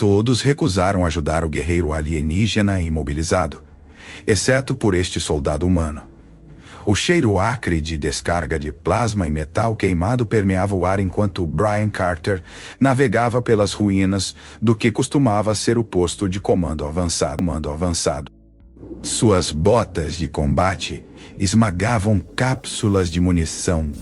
Todos recusaram ajudar o guerreiro alienígena imobilizado, exceto por este soldado humano. O cheiro acre de descarga de plasma e metal queimado permeava o ar enquanto Brian Carter navegava pelas ruínas do que costumava ser o posto de comando avançado. Suas botas de combate esmagavam cápsulas de munição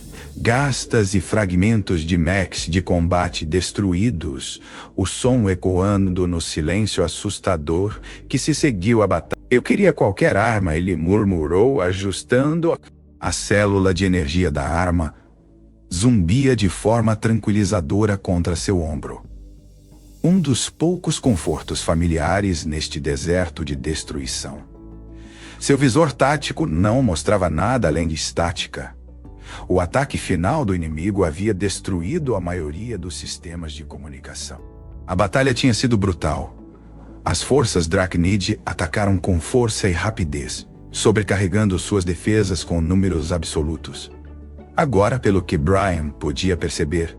gastas e fragmentos de mechs de combate destruídos, o som ecoando no silêncio assustador que se seguiu à batalha. Eu queria qualquer arma, ele murmurou, ajustando a célula de energia da arma. Zumbia de forma tranquilizadora contra seu ombro. Um dos poucos confortos familiares neste deserto de destruição. Seu visor tático não mostrava nada além de estática. O ataque final do inimigo havia destruído a maioria dos sistemas de comunicação. A batalha tinha sido brutal. As forças Draknid atacaram com força e rapidez, sobrecarregando suas defesas com números absolutos. Agora, pelo que Brian podia perceber,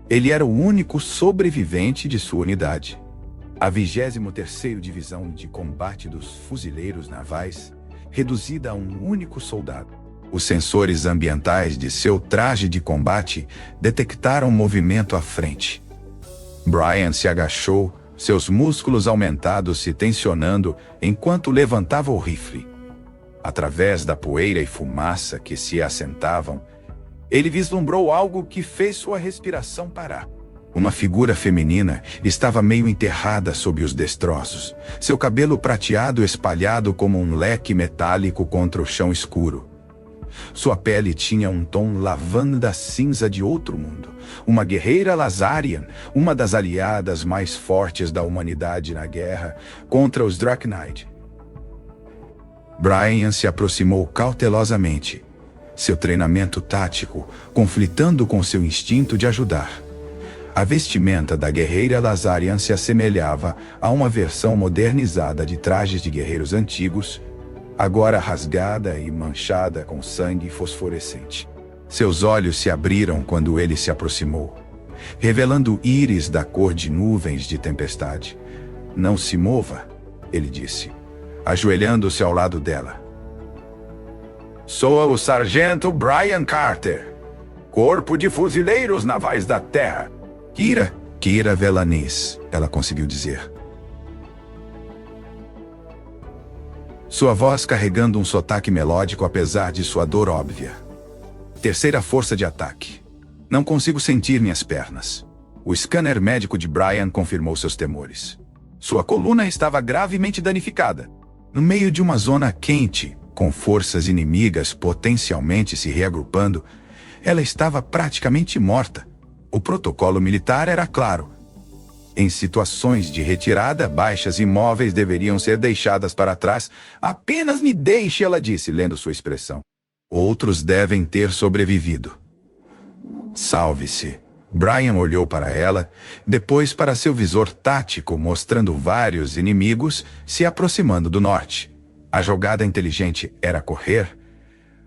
ele era o único sobrevivente de sua unidade. A 23ª Divisão de Combate dos Fuzileiros Navais, reduzida a um único soldado. Os sensores ambientais de seu traje de combate detectaram movimento à frente. Brian se agachou, seus músculos aumentados se tensionando enquanto levantava o rifle. Através da poeira e fumaça que se assentavam, ele vislumbrou algo que fez sua respiração parar. Uma figura feminina estava meio enterrada sob os destroços, seu cabelo prateado espalhado como um leque metálico contra o chão escuro. Sua pele tinha um tom lavanda cinza de outro mundo. Uma guerreira Lazarian, uma das aliadas mais fortes da humanidade na guerra contra os Draknid. Brian se aproximou cautelosamente, seu treinamento tático conflitando com seu instinto de ajudar. A vestimenta da guerreira Lazarian se assemelhava a uma versão modernizada de trajes de guerreiros antigos, agora rasgada e manchada com sangue fosforescente. Seus olhos se abriram quando ele se aproximou, revelando íris da cor de nuvens de tempestade. "Não se mova", ele disse, ajoelhando-se ao lado dela. "Sou o Sargento Brian Carter, Corpo de Fuzileiros Navais da Terra." Kira Velanis, ela conseguiu dizer. Sua voz carregando um sotaque melódico apesar de sua dor óbvia. "Terceira força de ataque. Não consigo sentir minhas pernas." O scanner médico de Brian confirmou seus temores. Sua coluna estava gravemente danificada. No meio de uma zona quente, com forças inimigas potencialmente se reagrupando, ela estava praticamente morta. O protocolo militar era claro. Em situações de retirada, baixas imóveis deveriam ser deixadas para trás. "Apenas me deixe", ela disse, lendo sua expressão. "Outros devem ter sobrevivido." "Salve-se." Brian olhou para ela, depois para seu visor tático, mostrando vários inimigos se aproximando do norte. A jogada inteligente era correr.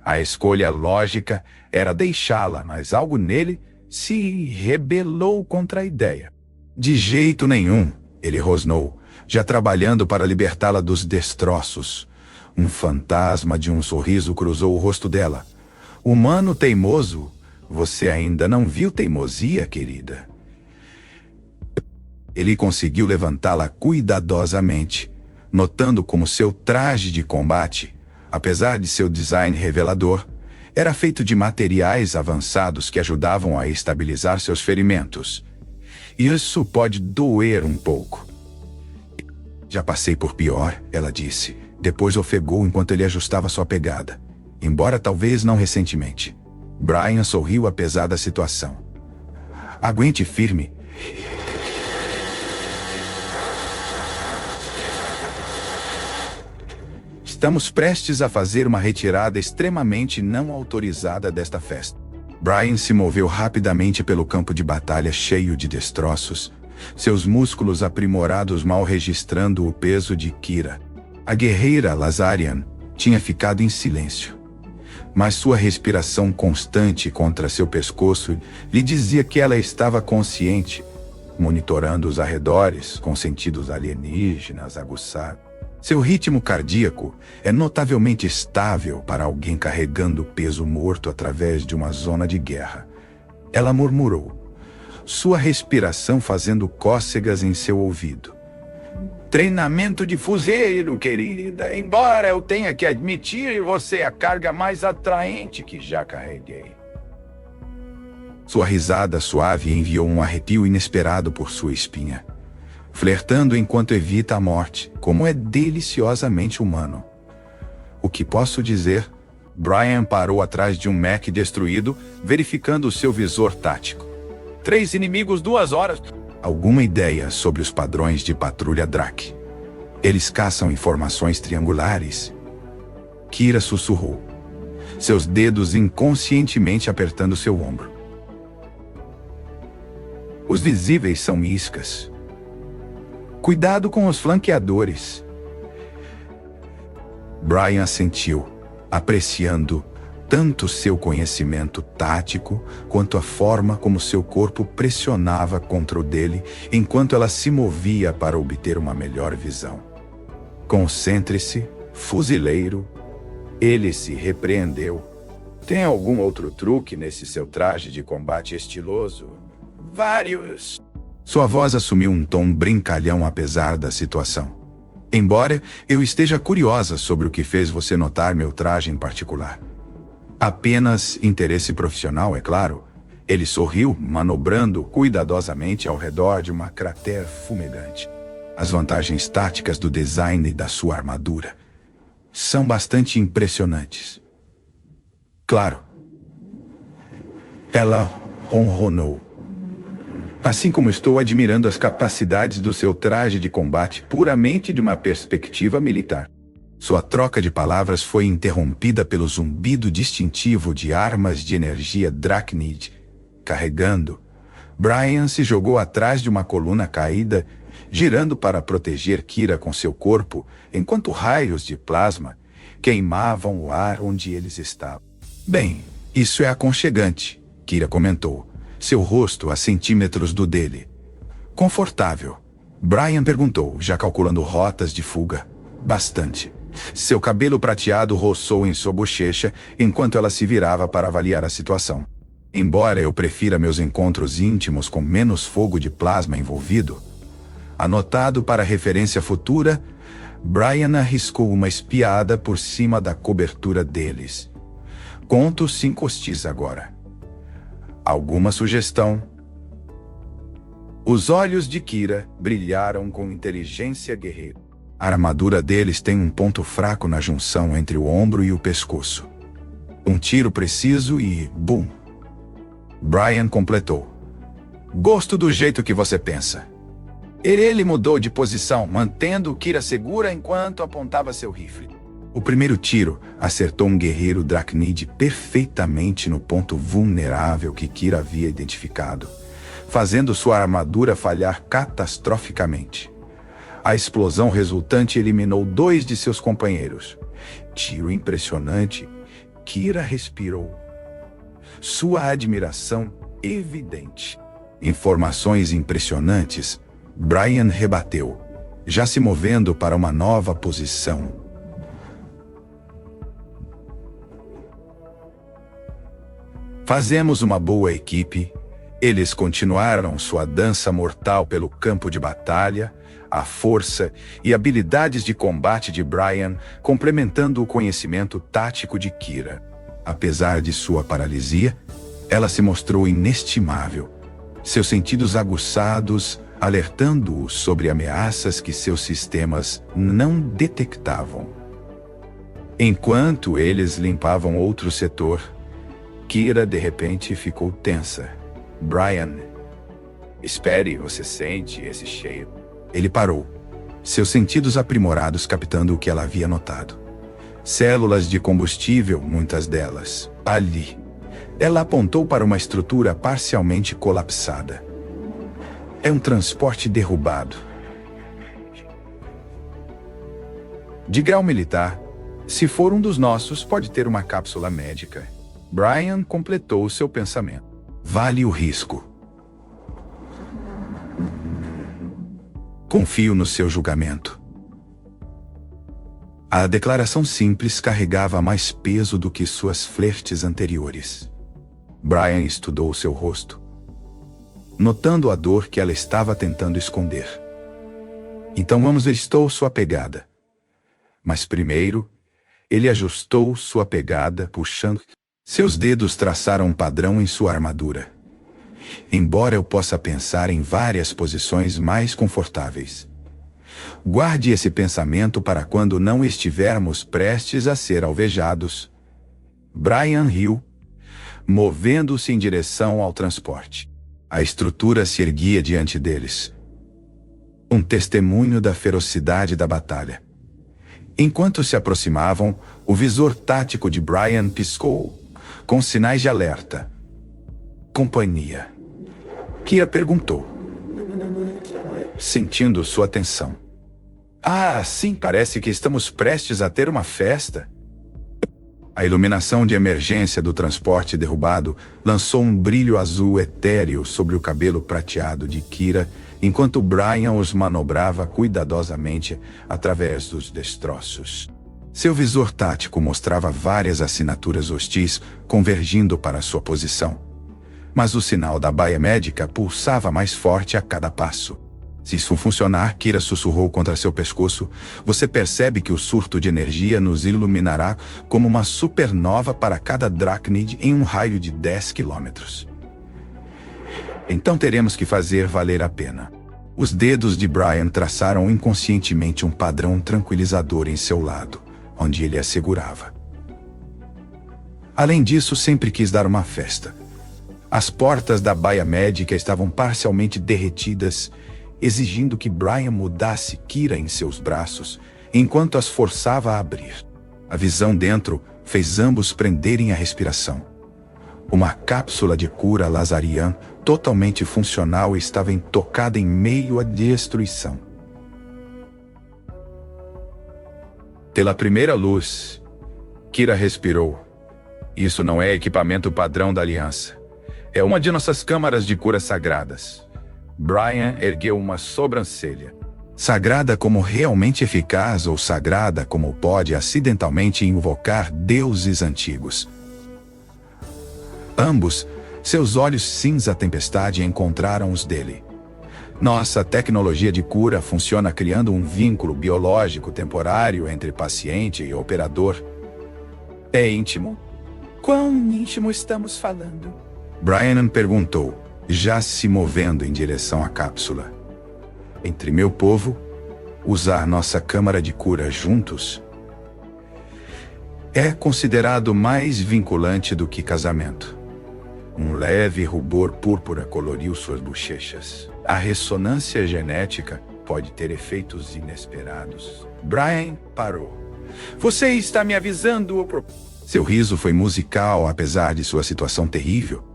A escolha lógica era deixá-la, mas algo nele se rebelou contra a ideia. "De jeito nenhum", ele rosnou, já trabalhando para libertá-la dos destroços. Um fantasma de um sorriso cruzou o rosto dela. "Humano teimoso, você ainda não viu teimosia, querida." Ele conseguiu levantá-la cuidadosamente, notando como seu traje de combate, apesar de seu design revelador, era feito de materiais avançados que ajudavam a estabilizar seus ferimentos. "Isso pode doer um pouco." "Já passei por pior", ela disse. Depois ofegou enquanto ele ajustava sua pegada, embora talvez não recentemente. Brian sorriu apesar da situação. "Aguente firme." "Estamos prestes a fazer uma retirada extremamente não autorizada desta festa." Brian se moveu rapidamente pelo campo de batalha cheio de destroços, seus músculos aprimorados mal registrando o peso de Kira. A guerreira Lazarian tinha ficado em silêncio, mas sua respiração constante contra seu pescoço lhe dizia que ela estava consciente, monitorando os arredores com sentidos alienígenas aguçados. Seu ritmo cardíaco é notavelmente estável para alguém carregando peso morto através de uma zona de guerra. Ela murmurou, sua respiração fazendo cócegas em seu ouvido. Treinamento de fuzileiro, querida. Embora eu tenha que admitir, você é a carga mais atraente que já carreguei. Sua risada suave enviou um arrepio inesperado por sua espinha, flertando enquanto evita a morte, como é deliciosamente humano. O que posso dizer? Brian parou atrás de um Mac destruído, verificando o seu visor tático. 3 inimigos, 2 horas. Alguma ideia sobre os padrões de patrulha Drak? Eles caçam informações triangulares. Kira sussurrou, seus dedos inconscientemente apertando seu ombro. Os visíveis são iscas. Cuidado com os flanqueadores. Brian assentiu, apreciando tanto seu conhecimento tático quanto a forma como seu corpo pressionava contra o dele enquanto ela se movia para obter uma melhor visão. Concentre-se, fuzileiro. Ele se repreendeu. Tem algum outro truque nesse seu traje de combate estiloso? Vários. Sua voz assumiu um tom brincalhão apesar da situação. Embora eu esteja curiosa sobre o que fez você notar meu traje em particular. Apenas interesse profissional, é claro. Ele sorriu, manobrando cuidadosamente ao redor de uma cratera fumegante. As vantagens táticas do design da sua armadura são bastante impressionantes. Claro. Ela ronronou. Assim como estou admirando as capacidades do seu traje de combate puramente de uma perspectiva militar. Sua troca de palavras foi interrompida pelo zumbido distintivo de armas de energia Draknid. Carregando, Brian se jogou atrás de uma coluna caída, girando para proteger Kira com seu corpo, enquanto raios de plasma queimavam o ar onde eles estavam. Bem, isso é aconchegante, Kira comentou, seu rosto a centímetros do dele. Confortável? Brian perguntou, já calculando rotas de fuga. Bastante. Seu cabelo prateado roçou em sua bochecha enquanto ela se virava para avaliar a situação. Embora eu prefira meus encontros íntimos com menos fogo de plasma envolvido, anotado para referência futura, Brian arriscou uma espiada por cima da cobertura deles. Conto 5 hostis agora. Alguma sugestão? Os olhos de Kira brilharam com inteligência guerreira. A armadura deles tem um ponto fraco na junção entre o ombro e o pescoço. Um tiro preciso e bum! Brian completou. Gosto do jeito que você pensa. Ele mudou de posição, mantendo Kira segura enquanto apontava seu rifle. O primeiro tiro acertou um guerreiro Draknid perfeitamente no ponto vulnerável que Kira havia identificado, fazendo sua armadura falhar catastroficamente. A explosão resultante eliminou 2 de seus companheiros. Tiro impressionante. Kira respirou. Sua admiração evidente. Informações impressionantes. Brian rebateu, já se movendo para uma nova posição. Fazemos uma boa equipe. Eles continuaram sua dança mortal pelo campo de batalha, a força e habilidades de combate de Brian, complementando o conhecimento tático de Kira. Apesar de sua paralisia, ela se mostrou inestimável. Seus sentidos aguçados, alertando-o sobre ameaças que seus sistemas não detectavam. Enquanto eles limpavam outro setor, Kira de repente ficou tensa. Brian, espere, você sente esse cheiro? Ele parou, seus sentidos aprimorados captando o que ela havia notado. Células de combustível, muitas delas, ali. Ela apontou para uma estrutura parcialmente colapsada. É um transporte derrubado. De grau militar, se for um dos nossos, pode ter uma cápsula médica. Brian completou seu pensamento. Vale o risco. Confio no seu julgamento. A declaração simples carregava mais peso do que suas flertes anteriores. Brian estudou seu rosto, notando a dor que ela estava tentando esconder. Então vamos ver, estou sua pegada. Mas primeiro, ele ajustou sua pegada, puxando. Seus dedos traçaram um padrão em sua armadura. Embora eu possa pensar em várias posições mais confortáveis, guarde esse pensamento para quando não estivermos prestes a ser alvejados. Brian riu, movendo-se em direção ao transporte. A estrutura se erguia diante deles, um testemunho da ferocidade da batalha. Enquanto se aproximavam, o visor tático de Brian piscou, com sinais de alerta. Companhia? Kira perguntou, sentindo sua atenção. Ah, sim, parece que estamos prestes a ter uma festa. A iluminação de emergência do transporte derrubado lançou um brilho azul etéreo sobre o cabelo prateado de Kira, enquanto Brian os manobrava cuidadosamente através dos destroços. Seu visor tático mostrava várias assinaturas hostis convergindo para sua posição. Mas o sinal da baia médica pulsava mais forte a cada passo. Se isso funcionar, Kira sussurrou contra seu pescoço, você percebe que o surto de energia nos iluminará como uma supernova para cada Dracnid em um raio de 10 quilômetros. Então teremos que fazer valer a pena. Os dedos de Brian traçaram inconscientemente um padrão tranquilizador em seu lado, onde ele a segurava. Além disso, sempre quis dar uma festa. As portas da baia médica estavam parcialmente derretidas, exigindo que Brian mudasse Kira em seus braços, enquanto as forçava a abrir. A visão dentro fez ambos prenderem a respiração. Uma cápsula de cura Lazarian, totalmente funcional, estava intocada em meio à destruição. Pela primeira luz, Kira respirou. Isso não é equipamento padrão da Aliança. É uma de nossas câmaras de cura sagradas. Brian ergueu uma sobrancelha. Sagrada como realmente eficaz ou sagrada como pode acidentalmente invocar deuses antigos? Ambos, seus olhos cinza tempestade encontraram os dele. Nossa tecnologia de cura funciona criando um vínculo biológico temporário entre paciente e operador. É íntimo? Quão íntimo estamos falando? Brian perguntou, já se movendo em direção à cápsula. Entre meu povo, usar nossa câmara de cura juntos é considerado mais vinculante do que casamento. Um leve rubor púrpura coloriu suas bochechas. A ressonância genética pode ter efeitos inesperados. Brian parou. Você está me avisando? Seu riso foi musical, apesar de sua situação terrível.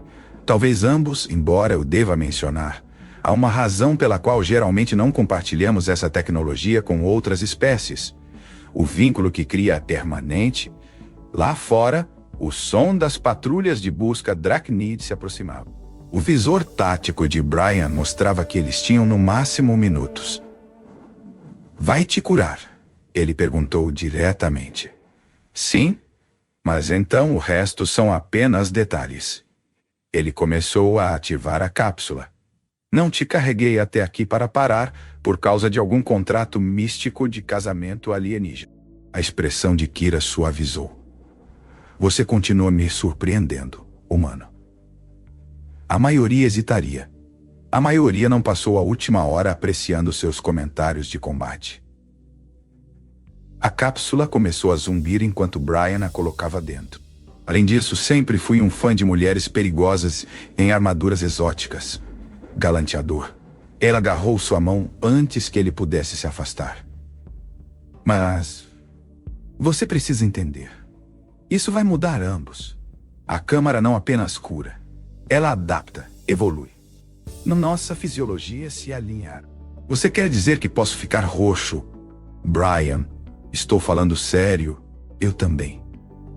Talvez ambos, embora eu deva mencionar, há uma razão pela qual geralmente não compartilhamos essa tecnologia com outras espécies. O vínculo que cria é permanente. Lá fora, o som das patrulhas de busca Dracnid se aproximava. O visor tático de Brian mostrava que eles tinham no máximo minutos. Vai te curar? Ele perguntou diretamente. Sim, mas então o resto são apenas detalhes. Ele começou a ativar a cápsula. Não te carreguei até aqui para parar por causa de algum contrato místico de casamento alienígena. A expressão de Kira suavizou. Você continua me surpreendendo, humano. A maioria hesitaria. A maioria não passou a última hora apreciando seus comentários de combate. A cápsula começou a zumbir enquanto Brian a colocava dentro. Além disso, sempre fui um fã de mulheres perigosas em armaduras exóticas. Galanteador. Ela agarrou sua mão antes que ele pudesse se afastar. Mas você precisa entender. Isso vai mudar ambos. A câmara não apenas cura. Ela adapta, evolui. Nossa fisiologia se alinhar. Você quer dizer que posso ficar roxo? Brian, estou falando sério. Eu também.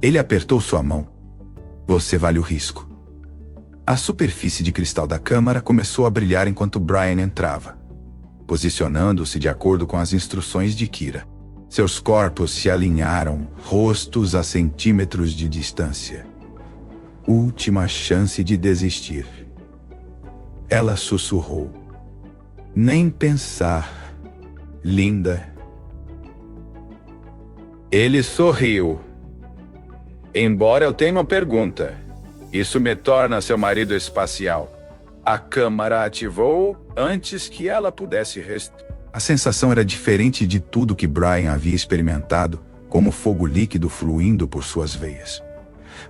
Ele apertou sua mão. Você vale o risco. A superfície de cristal da câmara começou a brilhar enquanto Brian entrava. posicionando-se de acordo com as instruções de Kira. Seus corpos se alinharam, rostos a centímetros de distância. Última chance de desistir. Ela sussurrou. Nem pensar, linda. Ele sorriu. Embora eu tenha uma pergunta, isso me torna seu marido espacial. A câmara ativou antes que ela pudesse A sensação era diferente de tudo que Brian havia experimentado, como fogo líquido fluindo por suas veias.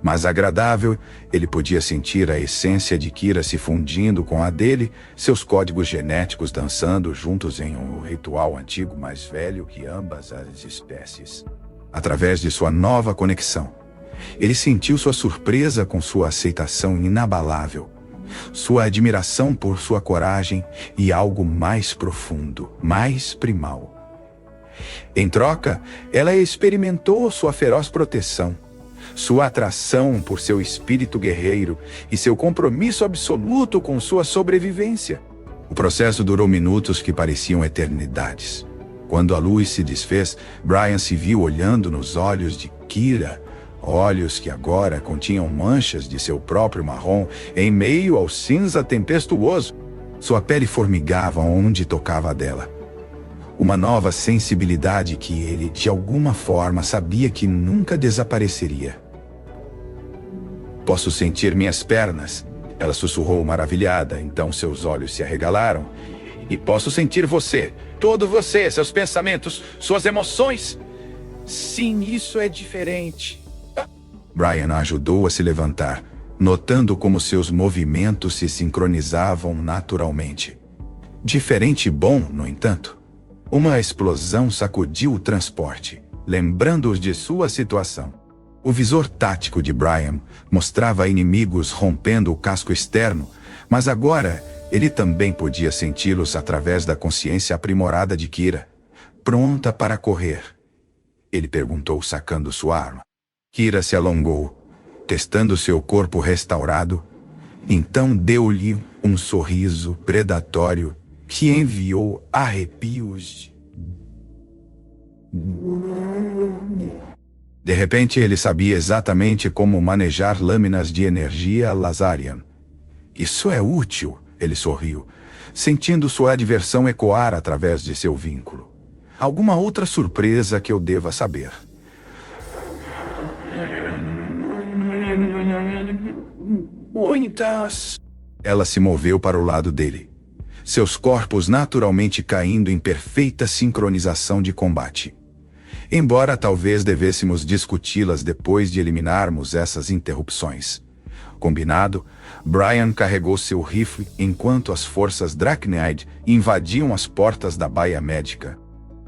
Mas agradável, ele podia sentir a essência de Kira se fundindo com a dele, seus códigos genéticos dançando juntos em um ritual antigo mais velho que ambas as espécies. Através de sua nova conexão, ele sentiu sua surpresa com sua aceitação inabalável, sua admiração por sua coragem e algo mais profundo, mais primal. Em troca, ela experimentou sua feroz proteção, sua atração por seu espírito guerreiro e seu compromisso absoluto com sua sobrevivência. O processo durou minutos que pareciam eternidades. Quando a luz se desfez, Brian se viu olhando nos olhos de Kira, olhos que agora continham manchas de seu próprio marrom em meio ao cinza tempestuoso. Sua pele formigava onde tocava a dela. Uma nova sensibilidade que ele, de alguma forma, sabia que nunca desapareceria. Posso sentir minhas pernas, ela sussurrou maravilhada, então seus olhos se arregalaram. E posso sentir você, todo você, seus pensamentos, suas emoções. Sim, isso é diferente. Brian a ajudou a se levantar, notando como seus movimentos se sincronizavam naturalmente. Diferente e bom, no entanto. Uma explosão sacudiu o transporte, lembrando-os de sua situação. O visor tático de Brian mostrava inimigos rompendo o casco externo, mas agora ele também podia senti-los através da consciência aprimorada de Kira. Pronta para correr? Ele perguntou, sacando sua arma. Kira se alongou, testando seu corpo restaurado. Então deu-lhe um sorriso predatório que enviou arrepios. De repente ele sabia exatamente como manejar lâminas de energia Lazarian. Isso é útil, ele sorriu, sentindo sua adversão ecoar através de seu vínculo. Alguma outra surpresa que eu deva saber? Muitas. Ela se moveu para o lado dele, seus corpos naturalmente caindo em perfeita sincronização de combate. Embora talvez devêssemos discuti-las depois de eliminarmos essas interrupções. Combinado, Brian carregou seu rifle enquanto as forças Dracneid invadiam as portas da baía médica.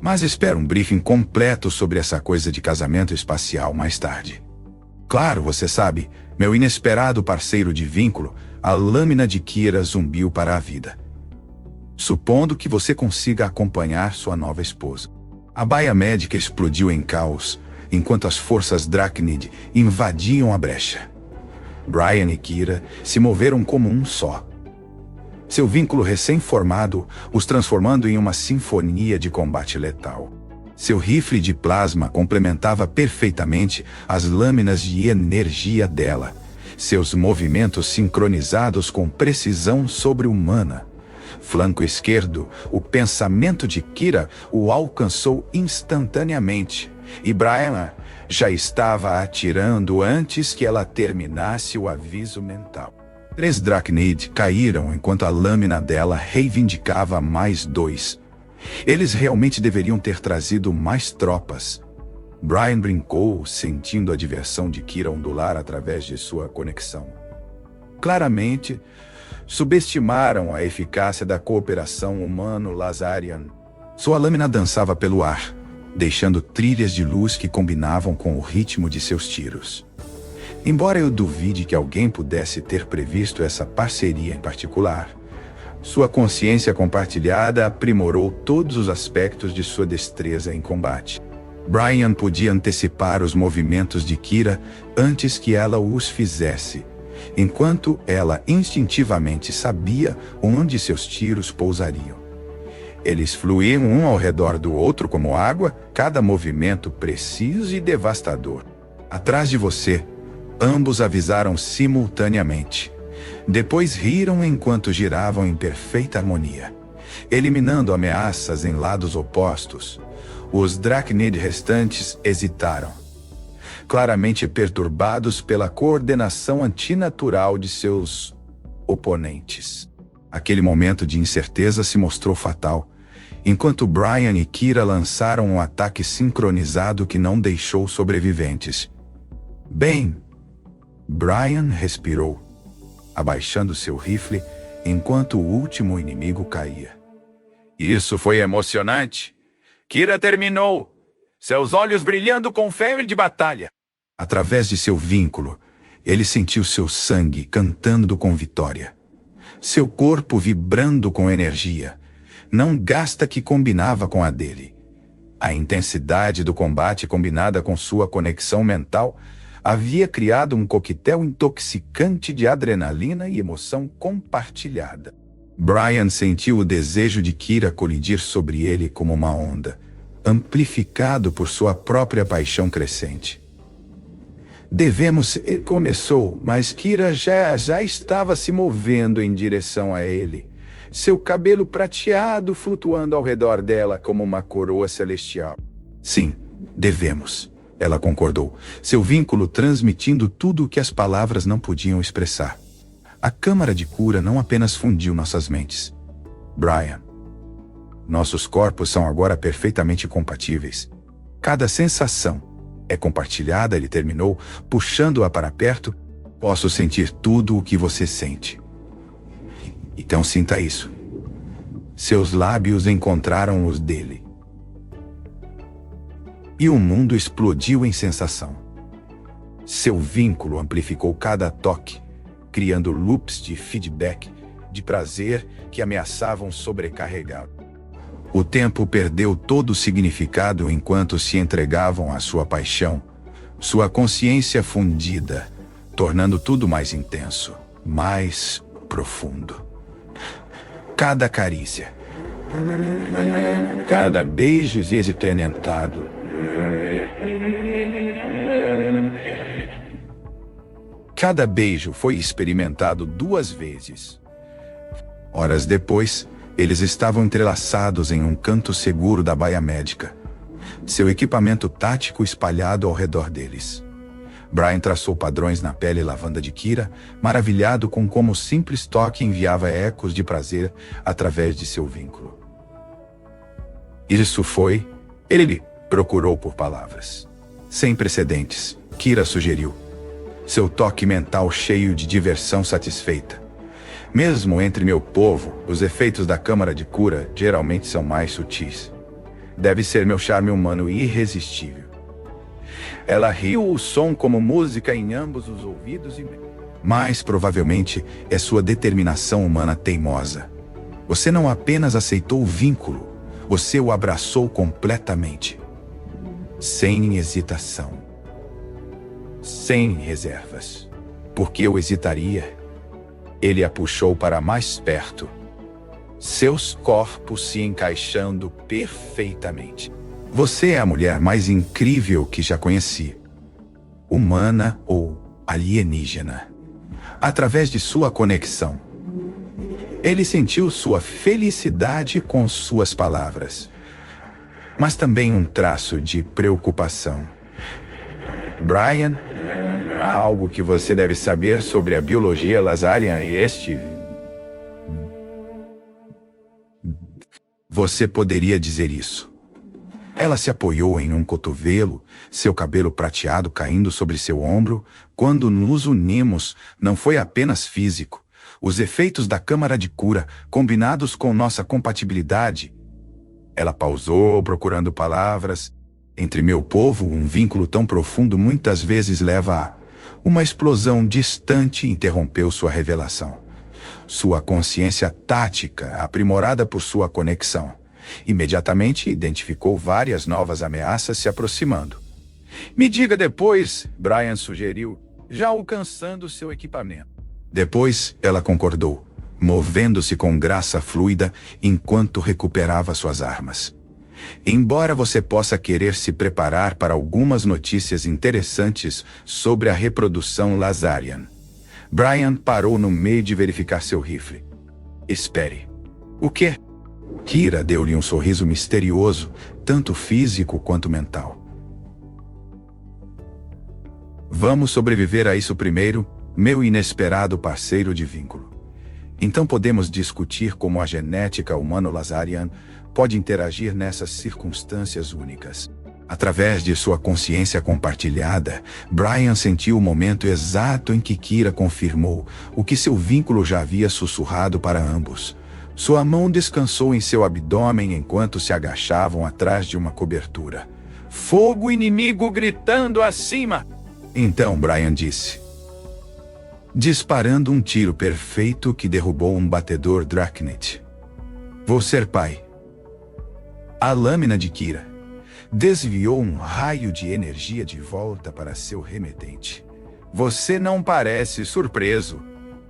Mas espera um briefing completo sobre essa coisa de casamento espacial mais tarde. Claro, você sabe, meu inesperado parceiro de vínculo, a lâmina de Kira zumbiu para a vida. Supondo que você consiga acompanhar sua nova esposa. A baía médica explodiu em caos, enquanto as forças Dracnid invadiam a brecha. Brian e Kira se moveram como um só. Seu vínculo recém-formado os transformando em uma sinfonia de combate letal. Seu rifle de plasma complementava perfeitamente as lâminas de energia dela, seus movimentos sincronizados com precisão sobre-humana. Flanco esquerdo, o pensamento de Kira o alcançou instantaneamente, e Brian já estava atirando antes que ela terminasse o aviso mental. 3 Dracnid caíram enquanto a lâmina dela reivindicava mais 2. Eles realmente deveriam ter trazido mais tropas. Brian brincou, sentindo a diversão de Kira ondular através de sua conexão. Claramente, subestimaram a eficácia da cooperação humano-Lazarian. Sua lâmina dançava pelo ar, deixando trilhas de luz que combinavam com o ritmo de seus tiros. Embora eu duvide que alguém pudesse ter previsto essa parceria em particular, sua consciência compartilhada aprimorou todos os aspectos de sua destreza em combate. Brian podia antecipar os movimentos de Kira antes que ela os fizesse, enquanto ela instintivamente sabia onde seus tiros pousariam. Eles fluíam um ao redor do outro como água, cada movimento preciso e devastador. Atrás de você, ambos avisaram simultaneamente. Depois riram enquanto giravam em perfeita harmonia, eliminando ameaças em lados opostos. Os Draknid restantes hesitaram, claramente perturbados pela coordenação antinatural de seus oponentes. Aquele momento de incerteza se mostrou fatal, enquanto Brian e Kira lançaram um ataque sincronizado que não deixou sobreviventes. Bem, Brian respirou, abaixando seu rifle enquanto o último inimigo caía. Isso foi emocionante. Kira terminou, seus olhos brilhando com febre de batalha. Através de seu vínculo, ele sentiu seu sangue cantando com vitória. Seu corpo vibrando com energia, não gasta que combinava com a dele. A intensidade do combate combinada com sua conexão mental havia criado um coquetel intoxicante de adrenalina e emoção compartilhada. Brian sentiu o desejo de Kira colidir sobre ele como uma onda, amplificado por sua própria paixão crescente. Começou, mas Kira já estava se movendo em direção a ele, seu cabelo prateado flutuando ao redor dela como uma coroa celestial. Sim, devemos, ela concordou, seu vínculo transmitindo tudo o que as palavras não podiam expressar. A câmara de cura não apenas fundiu nossas mentes. Brian, nossos corpos são agora perfeitamente compatíveis. Cada sensação é compartilhada, ele terminou, puxando-a para perto. Posso sentir tudo o que você sente. Então sinta isso. Seus lábios encontraram os dele. E o mundo explodiu em sensação. Seu vínculo amplificou cada toque, criando loops de feedback, de prazer que ameaçavam sobrecarregá-lo. O tempo perdeu todo o significado enquanto se entregavam à sua paixão, sua consciência fundida, tornando tudo mais intenso, mais profundo. Cada carícia, cada beijo exitentado, cada beijo foi experimentado 2 vezes. Horas depois, eles estavam entrelaçados em um canto seguro da baia médica, seu equipamento tático espalhado ao redor deles. Brian traçou padrões na pele lavanda de Kira, maravilhado com como o simples toque enviava ecos de prazer através de seu vínculo. Isso foi... Ele procurou por palavras. Sem precedentes, Kira sugeriu. Seu toque mental cheio de diversão satisfeita. Mesmo entre meu povo, os efeitos da câmara de cura geralmente são mais sutis. Deve ser meu charme humano irresistível. Ela riu o som como música em ambos os ouvidos e... Mas provavelmente é sua determinação humana teimosa. Você não apenas aceitou o vínculo, você o abraçou completamente. Sem hesitação. Sem reservas. Porque eu hesitaria? Ele a puxou para mais perto, seus corpos se encaixando perfeitamente. Você é a mulher mais incrível que já conheci. Humana ou alienígena. Através de sua conexão. Ele sentiu sua felicidade com suas palavras, mas também um traço de preocupação. Brian, há algo que você deve saber sobre a biologia Lazarian e este... Você poderia dizer isso. Ela se apoiou em um cotovelo, seu cabelo prateado caindo sobre seu ombro. Quando nos unimos, não foi apenas físico. Os efeitos da câmara de cura, combinados com nossa compatibilidade. Ela pausou, procurando palavras. Entre meu povo, um vínculo tão profundo muitas vezes leva a... Uma explosão distante interrompeu sua revelação. Sua consciência tática, aprimorada por sua conexão, imediatamente identificou várias novas ameaças se aproximando. Me diga depois, Brian sugeriu, já alcançando seu equipamento. Depois, ela concordou, movendo-se com graça fluida enquanto recuperava suas armas. Embora você possa querer se preparar para algumas notícias interessantes sobre a reprodução Lazarian, Brian parou no meio de verificar seu rifle. Espere. O quê? Kira deu-lhe um sorriso misterioso, tanto físico quanto mental. Vamos sobreviver a isso primeiro, meu inesperado parceiro de vínculo. Então podemos discutir como a genética humano-lazarian pode interagir nessas circunstâncias únicas. Através de sua consciência compartilhada, Brian sentiu o momento exato em que Kira confirmou o que seu vínculo já havia sussurrado para ambos. Sua mão descansou em seu abdômen enquanto se agachavam atrás de uma cobertura. Fogo inimigo gritando acima! Então Brian disse, disparando um tiro perfeito que derrubou um batedor Dracnit. Vou ser pai. A lâmina de Kira desviou um raio de energia de volta para seu remetente. Você não parece surpreso.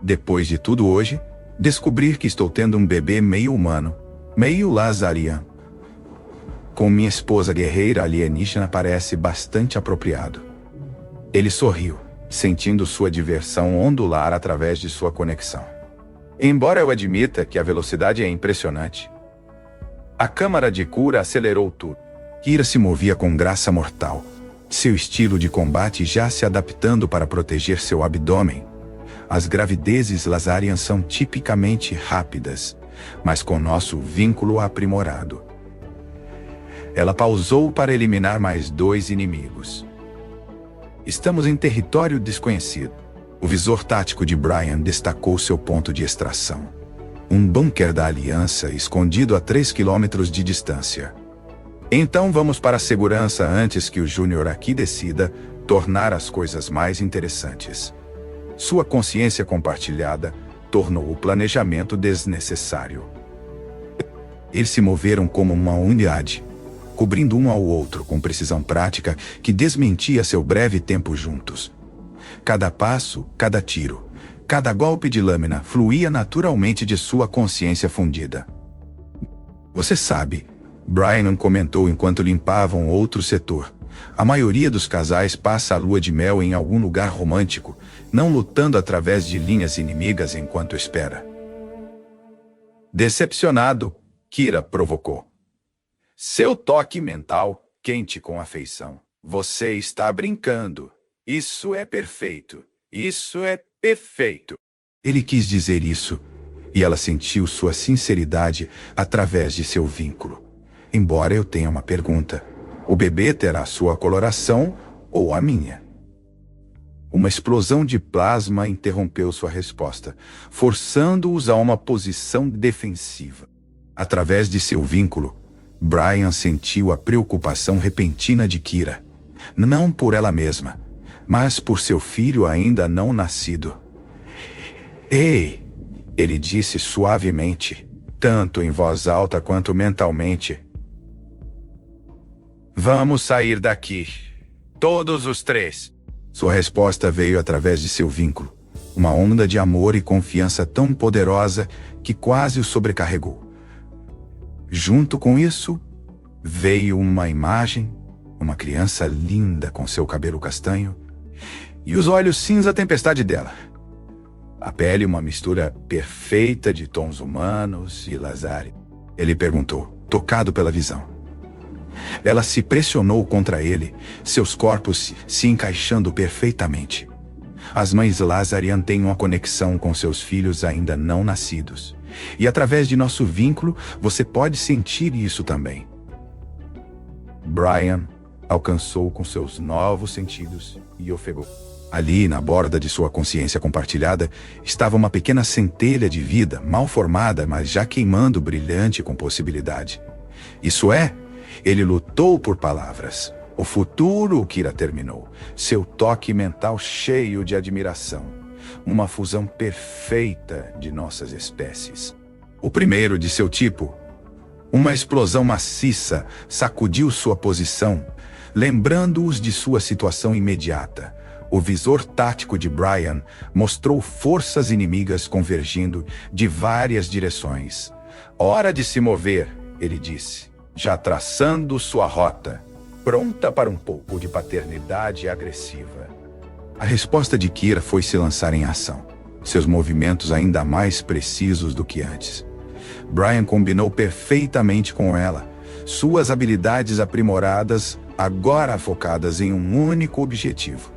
Depois de tudo hoje, descobrir que estou tendo um bebê meio humano, meio lazarian, com minha esposa guerreira alienígena parece bastante apropriado. Ele sorriu, sentindo sua diversão ondular através de sua conexão. Embora eu admita que a velocidade é impressionante, a câmara de cura acelerou tudo. Kira se movia com graça mortal, seu estilo de combate já se adaptando para proteger seu abdômen. As gravidezes Lazarian são tipicamente rápidas, mas com nosso vínculo aprimorado. Ela pausou para eliminar mais 2 inimigos. Estamos em território desconhecido. O visor tático de Brian destacou seu ponto de extração. Um bunker da Aliança escondido a 3 quilômetros de distância. Então vamos para a segurança antes que o Júnior aqui decida tornar as coisas mais interessantes. Sua consciência compartilhada tornou o planejamento desnecessário. Eles se moveram como uma unidade, cobrindo um ao outro com precisão prática que desmentia seu breve tempo juntos. Cada passo, cada tiro, cada golpe de lâmina fluía naturalmente de sua consciência fundida. Você sabe, Brian comentou enquanto limpavam outro setor. A maioria dos casais passa a lua de mel em algum lugar romântico, não lutando através de linhas inimigas enquanto espera. Decepcionado, Kira provocou. Seu toque mental, quente com afeição. Você está brincando. Isso é perfeito. Isso é perfeito. Ele quis dizer isso, e ela sentiu sua sinceridade através de seu vínculo. Embora eu tenha uma pergunta. O bebê terá sua coloração ou a minha? Uma explosão de plasma interrompeu sua resposta, forçando-os a uma posição defensiva. Através de seu vínculo, Brian sentiu a preocupação repentina de Kira. Não por ela mesma, mas por seu filho ainda não nascido. Ei! Ele disse suavemente, tanto em voz alta quanto mentalmente. Vamos sair daqui. Todos os 3. Sua resposta veio através de seu vínculo. Uma onda de amor e confiança tão poderosa que quase o sobrecarregou. Junto com isso, veio uma imagem, uma criança linda com seu cabelo castanho e os olhos cinza tempestade dela. A pele uma mistura perfeita de tons humanos e Lazarian. Ele perguntou, tocado pela visão. Ela se pressionou contra ele, seus corpos se encaixando perfeitamente. As mães Lazarian têm uma conexão com seus filhos ainda não nascidos. E através de nosso vínculo, você pode sentir isso também. Brian alcançou com seus novos sentidos e ofegou. Ali, na borda de sua consciência compartilhada, estava uma pequena centelha de vida, mal formada, mas já queimando brilhante com possibilidade. Isso é, ele lutou por palavras. O futuro, Kira terminou, seu toque mental cheio de admiração. Uma fusão perfeita de nossas espécies. O primeiro de seu tipo. Uma explosão maciça sacudiu sua posição, lembrando-os de sua situação imediata. O visor tático de Brian mostrou forças inimigas convergindo de várias direções. Hora de se mover, ele disse, já traçando sua rota, pronta para um pouco de paternidade agressiva. A resposta de Kira foi se lançar em ação, seus movimentos ainda mais precisos do que antes. Brian combinou perfeitamente com ela, suas habilidades aprimoradas, agora focadas em um único objetivo: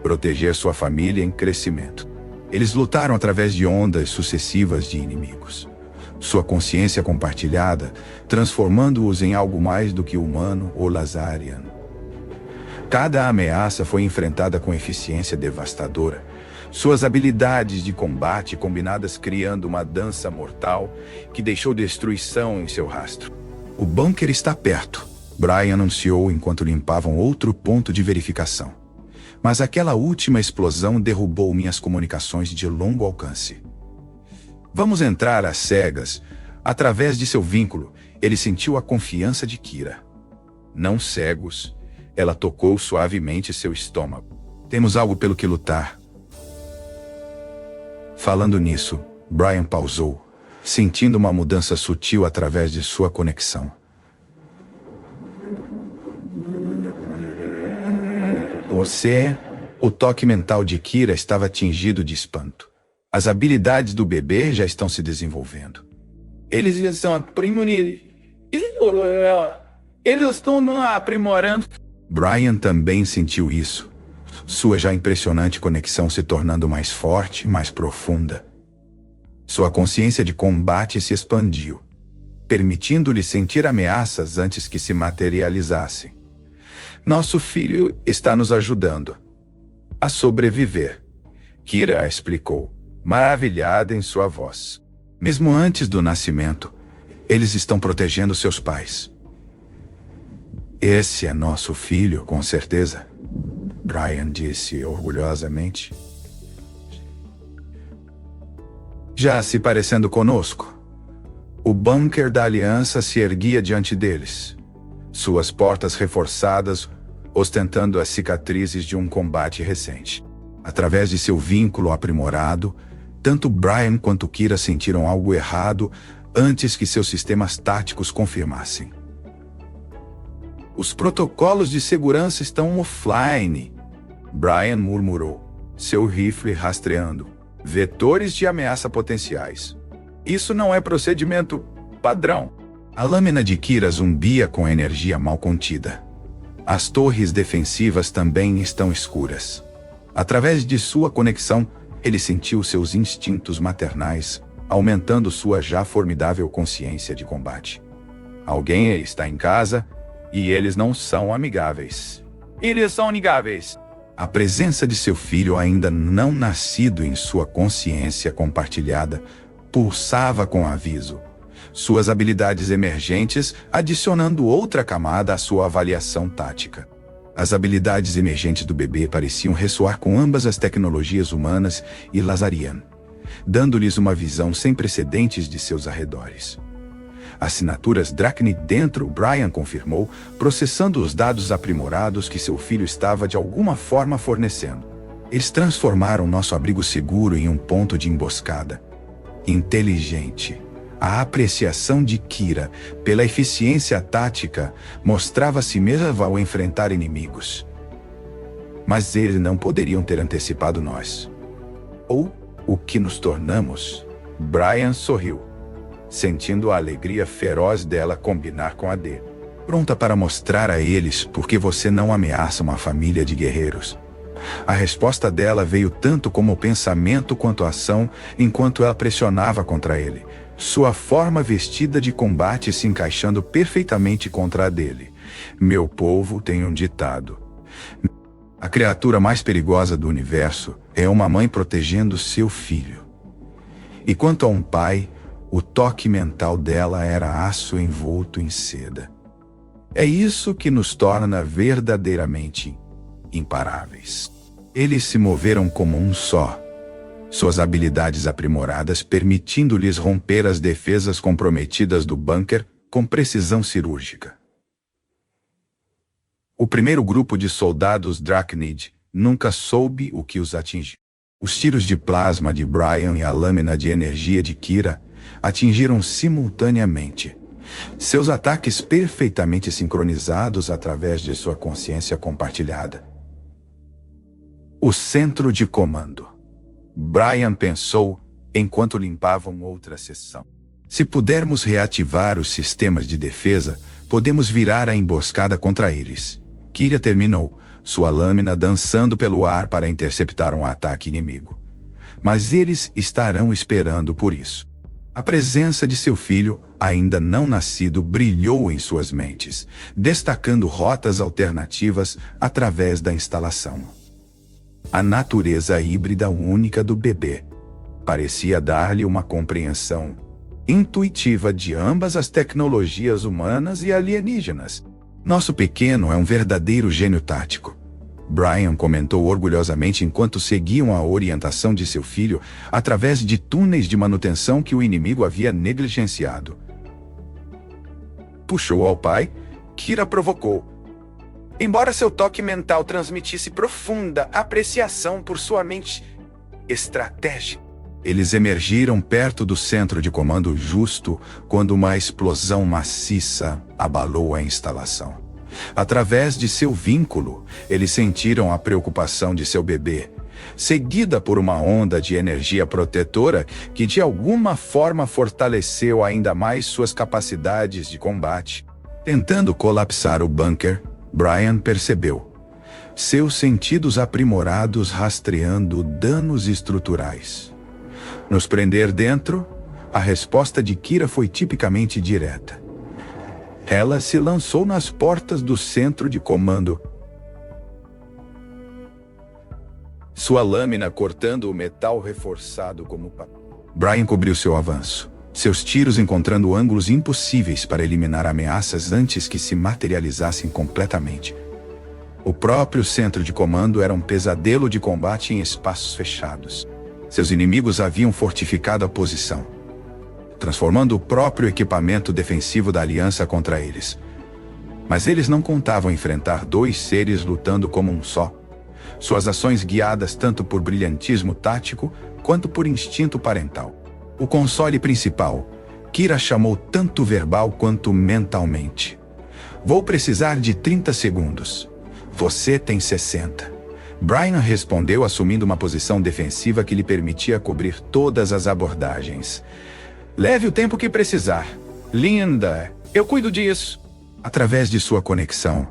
proteger sua família em crescimento. Eles lutaram através de ondas sucessivas de inimigos. Sua consciência compartilhada, transformando-os em algo mais do que humano ou Lazarian. Cada ameaça foi enfrentada com eficiência devastadora, suas habilidades de combate combinadas criando uma dança mortal que deixou destruição em seu rastro. O bunker está perto, Brian anunciou enquanto limpavam outro ponto de verificação. Mas aquela última explosão derrubou minhas comunicações de longo alcance. Vamos entrar às cegas. Através de seu vínculo, ele sentiu a confiança de Kira. Não cegos, ela tocou suavemente seu estômago. Temos algo pelo que lutar. Falando nisso, Brian pausou, sentindo uma mudança sutil através de sua conexão. O toque mental de Kira estava tingido de espanto. As habilidades do bebê já estão se desenvolvendo. Eles já estão aprimorando. Eles estão aprimorando. Brian também sentiu isso. Sua já impressionante conexão se tornando mais forte, mais profunda. Sua consciência de combate se expandiu, permitindo-lhe sentir ameaças antes que se materializassem. Nosso filho está nos ajudando a sobreviver, Kira explicou, maravilhada em sua voz. Mesmo antes do nascimento, eles estão protegendo seus pais. Esse é nosso filho, com certeza, Brian disse orgulhosamente. Já se parecendo conosco. O bunker da Aliança se erguia diante deles, suas portas reforçadas, ostentando as cicatrizes de um combate recente. Através de seu vínculo aprimorado, tanto Brian quanto Kira sentiram algo errado antes que seus sistemas táticos confirmassem. Os protocolos de segurança estão offline, Brian murmurou, seu rifle rastreando vetores de ameaça potenciais. Isso não é procedimento padrão. A lâmina de Kira zumbia com energia mal contida. As torres defensivas também estão escuras. Através de sua conexão, ele sentiu seus instintos maternais, aumentando sua já formidável consciência de combate. Alguém está em casa e eles não são amigáveis. Eles são amigáveis. A presença de seu filho ainda não nascido em sua consciência compartilhada pulsava com aviso. Suas habilidades emergentes adicionando outra camada à sua avaliação tática. As habilidades emergentes do bebê pareciam ressoar com ambas as tecnologias humanas e Lazarian, dando-lhes uma visão sem precedentes de seus arredores. Assinaturas Dracnid dentro, Brian confirmou, processando os dados aprimorados que seu filho estava de alguma forma fornecendo. Eles transformaram nosso abrigo seguro em um ponto de emboscada. Inteligente. A apreciação de Kira pela eficiência tática mostrava a si mesma ao enfrentar inimigos. Mas eles não poderiam ter antecipado nós. Ou o que nos tornamos. Brian sorriu, sentindo a alegria feroz dela combinar com a dele. Pronta para mostrar a eles por que você não ameaça uma família de guerreiros. A resposta dela veio tanto como pensamento quanto ação, enquanto ela pressionava contra ele. Sua forma vestida de combate se encaixando perfeitamente contra a dele. Meu povo tem um ditado. A criatura mais perigosa do universo é uma mãe protegendo seu filho. E quanto a um pai, o toque mental dela era aço envolto em seda. É isso que nos torna verdadeiramente imparáveis. Eles se moveram como um só. Suas habilidades aprimoradas permitindo-lhes romper as defesas comprometidas do bunker com precisão cirúrgica. O primeiro grupo de soldados Dracnid nunca soube o que os atingiu. Os tiros de plasma de Brian e a lâmina de energia de Kira atingiram simultaneamente. Seus ataques perfeitamente sincronizados através de sua consciência compartilhada. O centro de comando. Brian pensou enquanto limpavam outra seção. Se pudermos reativar os sistemas de defesa, podemos virar a emboscada contra eles. Kira terminou, sua lâmina dançando pelo ar para interceptar um ataque inimigo. Mas eles estarão esperando por isso. A presença de seu filho, ainda não nascido, brilhou em suas mentes, destacando rotas alternativas através da instalação. A natureza híbrida única do bebê parecia dar-lhe uma compreensão intuitiva de ambas as tecnologias humanas e alienígenas. Nosso pequeno é um verdadeiro gênio tático. Brian comentou orgulhosamente enquanto seguiam a orientação de seu filho através de túneis de manutenção que o inimigo havia negligenciado. Puxou ao pai, Kira provocou. Embora seu toque mental transmitisse profunda apreciação por sua mente estratégica, eles emergiram perto do centro de comando justo quando uma explosão maciça abalou a instalação. Através de seu vínculo, eles sentiram a preocupação de seu bebê, seguida por uma onda de energia protetora que de alguma forma fortaleceu ainda mais suas capacidades de combate. Tentando colapsar o bunker, Brian percebeu seus sentidos aprimorados rastreando danos estruturais. Nos prender dentro, a resposta de Kira foi tipicamente direta. Ela se lançou nas portas do centro de comando. Sua lâmina cortando o metal reforçado como papel. Brian cobriu seu avanço, seus tiros encontrando ângulos impossíveis para eliminar ameaças antes que se materializassem completamente. O próprio centro de comando era um pesadelo de combate em espaços fechados. Seus inimigos haviam fortificado a posição, transformando o próprio equipamento defensivo da aliança contra eles. Mas eles não contavam enfrentar dois seres lutando como um só. Suas ações guiadas tanto por brilhantismo tático quanto por instinto parental. O console principal, Kira chamou tanto verbal quanto mentalmente. Vou precisar de 30 segundos. Você tem 60. Brian respondeu assumindo uma posição defensiva que lhe permitia cobrir todas as abordagens. Leve o tempo que precisar. Linda, eu cuido disso. Através de sua conexão,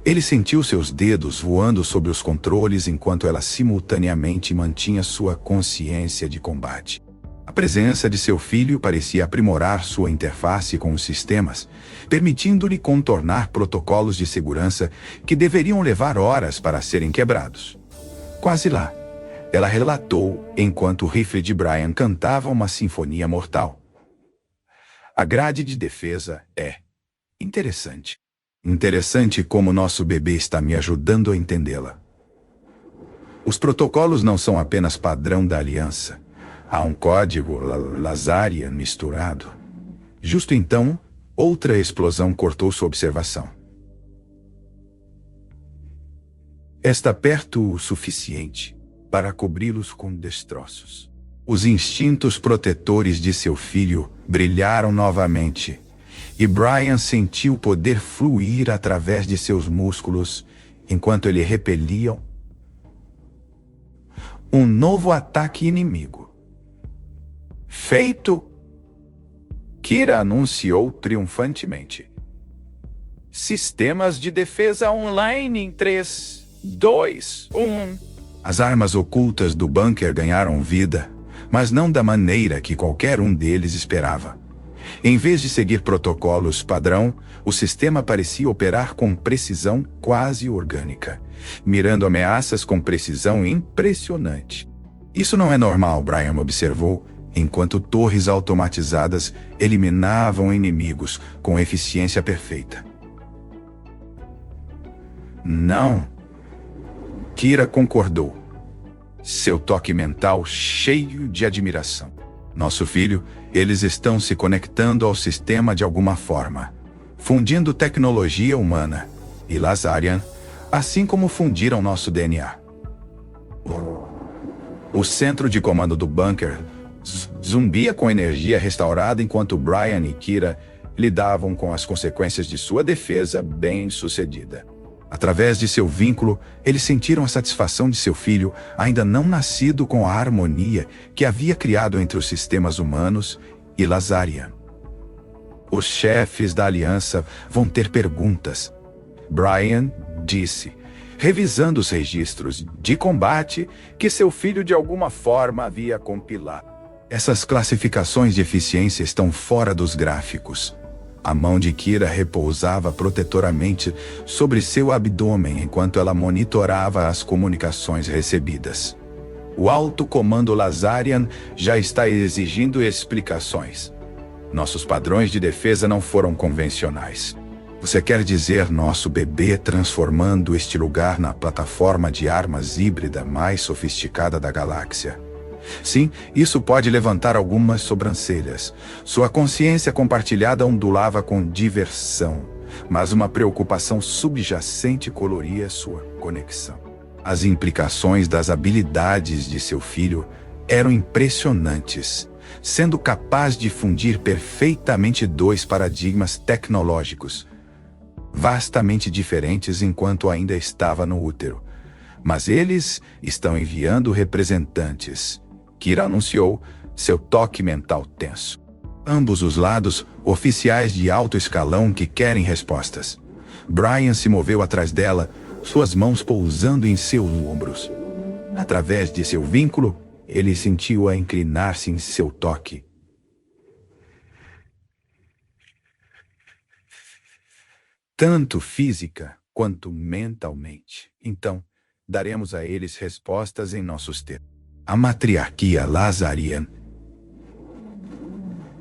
ele sentiu seus dedos voando sobre os controles enquanto ela simultaneamente mantinha sua consciência de combate. A presença de seu filho parecia aprimorar sua interface com os sistemas, permitindo-lhe contornar protocolos de segurança que deveriam levar horas para serem quebrados. Quase lá, ela relatou enquanto o rifle de Brian cantava uma sinfonia mortal. A grade de defesa é interessante. Interessante como nosso bebê está me ajudando a entendê-la. Os protocolos não são apenas padrão da aliança. Há um código Lazarian misturado. Justo então, outra explosão cortou sua observação. Está perto o suficiente para cobri-los com destroços. Os instintos protetores de seu filho brilharam novamente, e Brian sentiu o poder fluir através de seus músculos enquanto ele repelia um novo ataque inimigo. Feito! Kira anunciou triunfantemente. Sistemas de defesa online em 3, 2, 1. As armas ocultas do bunker ganharam vida, mas não da maneira que qualquer um deles esperava. Em vez de seguir protocolos padrão, o sistema parecia operar com precisão quase orgânica, mirando ameaças com precisão impressionante. Isso não é normal, Brian observou, enquanto torres automatizadas eliminavam inimigos com eficiência perfeita. Não. Kira concordou, seu toque mental cheio de admiração. Nosso filho, eles estão se conectando ao sistema de alguma forma, fundindo tecnologia humana e Lazarian, assim como fundiram nosso DNA. O centro de comando do bunker zumbia com energia restaurada enquanto Brian e Kira lidavam com as consequências de sua defesa bem-sucedida. Através de seu vínculo, eles sentiram a satisfação de seu filho, ainda não nascido, com a harmonia que havia criado entre os sistemas humanos e Lazarian. Os chefes da aliança vão ter perguntas. Brian disse, revisando os registros de combate que seu filho de alguma forma havia compilado. Essas classificações de eficiência estão fora dos gráficos. A mão de Kira repousava protetoramente sobre seu abdômen enquanto ela monitorava as comunicações recebidas. O alto comando Lazarian já está exigindo explicações. Nossos padrões de defesa não foram convencionais. Você quer dizer nosso bebê transformando este lugar na plataforma de armas híbrida mais sofisticada da galáxia? Sim, isso pode levantar algumas sobrancelhas. Sua consciência compartilhada ondulava com diversão, mas uma preocupação subjacente coloria sua conexão. As implicações das habilidades de seu filho eram impressionantes, sendo capaz de fundir perfeitamente dois paradigmas tecnológicos, vastamente diferentes enquanto ainda estava no útero. Mas eles estão enviando representantes. Kira anunciou, seu toque mental tenso. Ambos os lados, oficiais de alto escalão que querem respostas. Brian se moveu atrás dela, suas mãos pousando em seus ombros. Através de seu vínculo, ele sentiu-a inclinar-se em seu toque. Tanto física quanto mentalmente. Então, daremos a eles respostas em nossos termos. A matriarquia Lazarian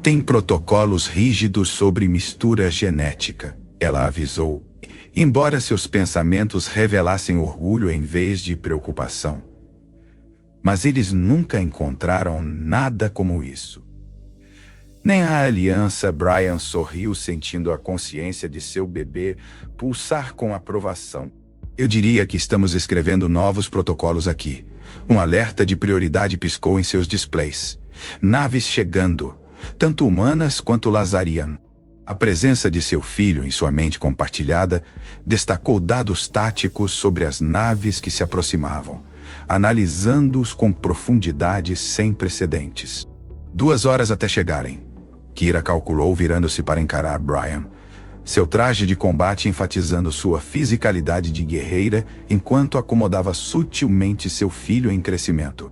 tem protocolos rígidos sobre mistura genética, ela avisou, embora seus pensamentos revelassem orgulho em vez de preocupação. Mas eles nunca encontraram nada como isso. Nem a aliança. Brian sorriu, sentindo a consciência de seu bebê pulsar com aprovação. Eu diria que estamos escrevendo novos protocolos aqui. Um alerta de prioridade piscou em seus displays. Naves chegando, tanto humanas quanto Lazarian. A presença de seu filho em sua mente compartilhada destacou dados táticos sobre as naves que se aproximavam, analisando-os com profundidade sem precedentes. 2 horas até chegarem. Kira calculou, virando-se para encarar Brian. Seu traje de combate enfatizando sua fisicalidade de guerreira enquanto acomodava sutilmente seu filho em crescimento.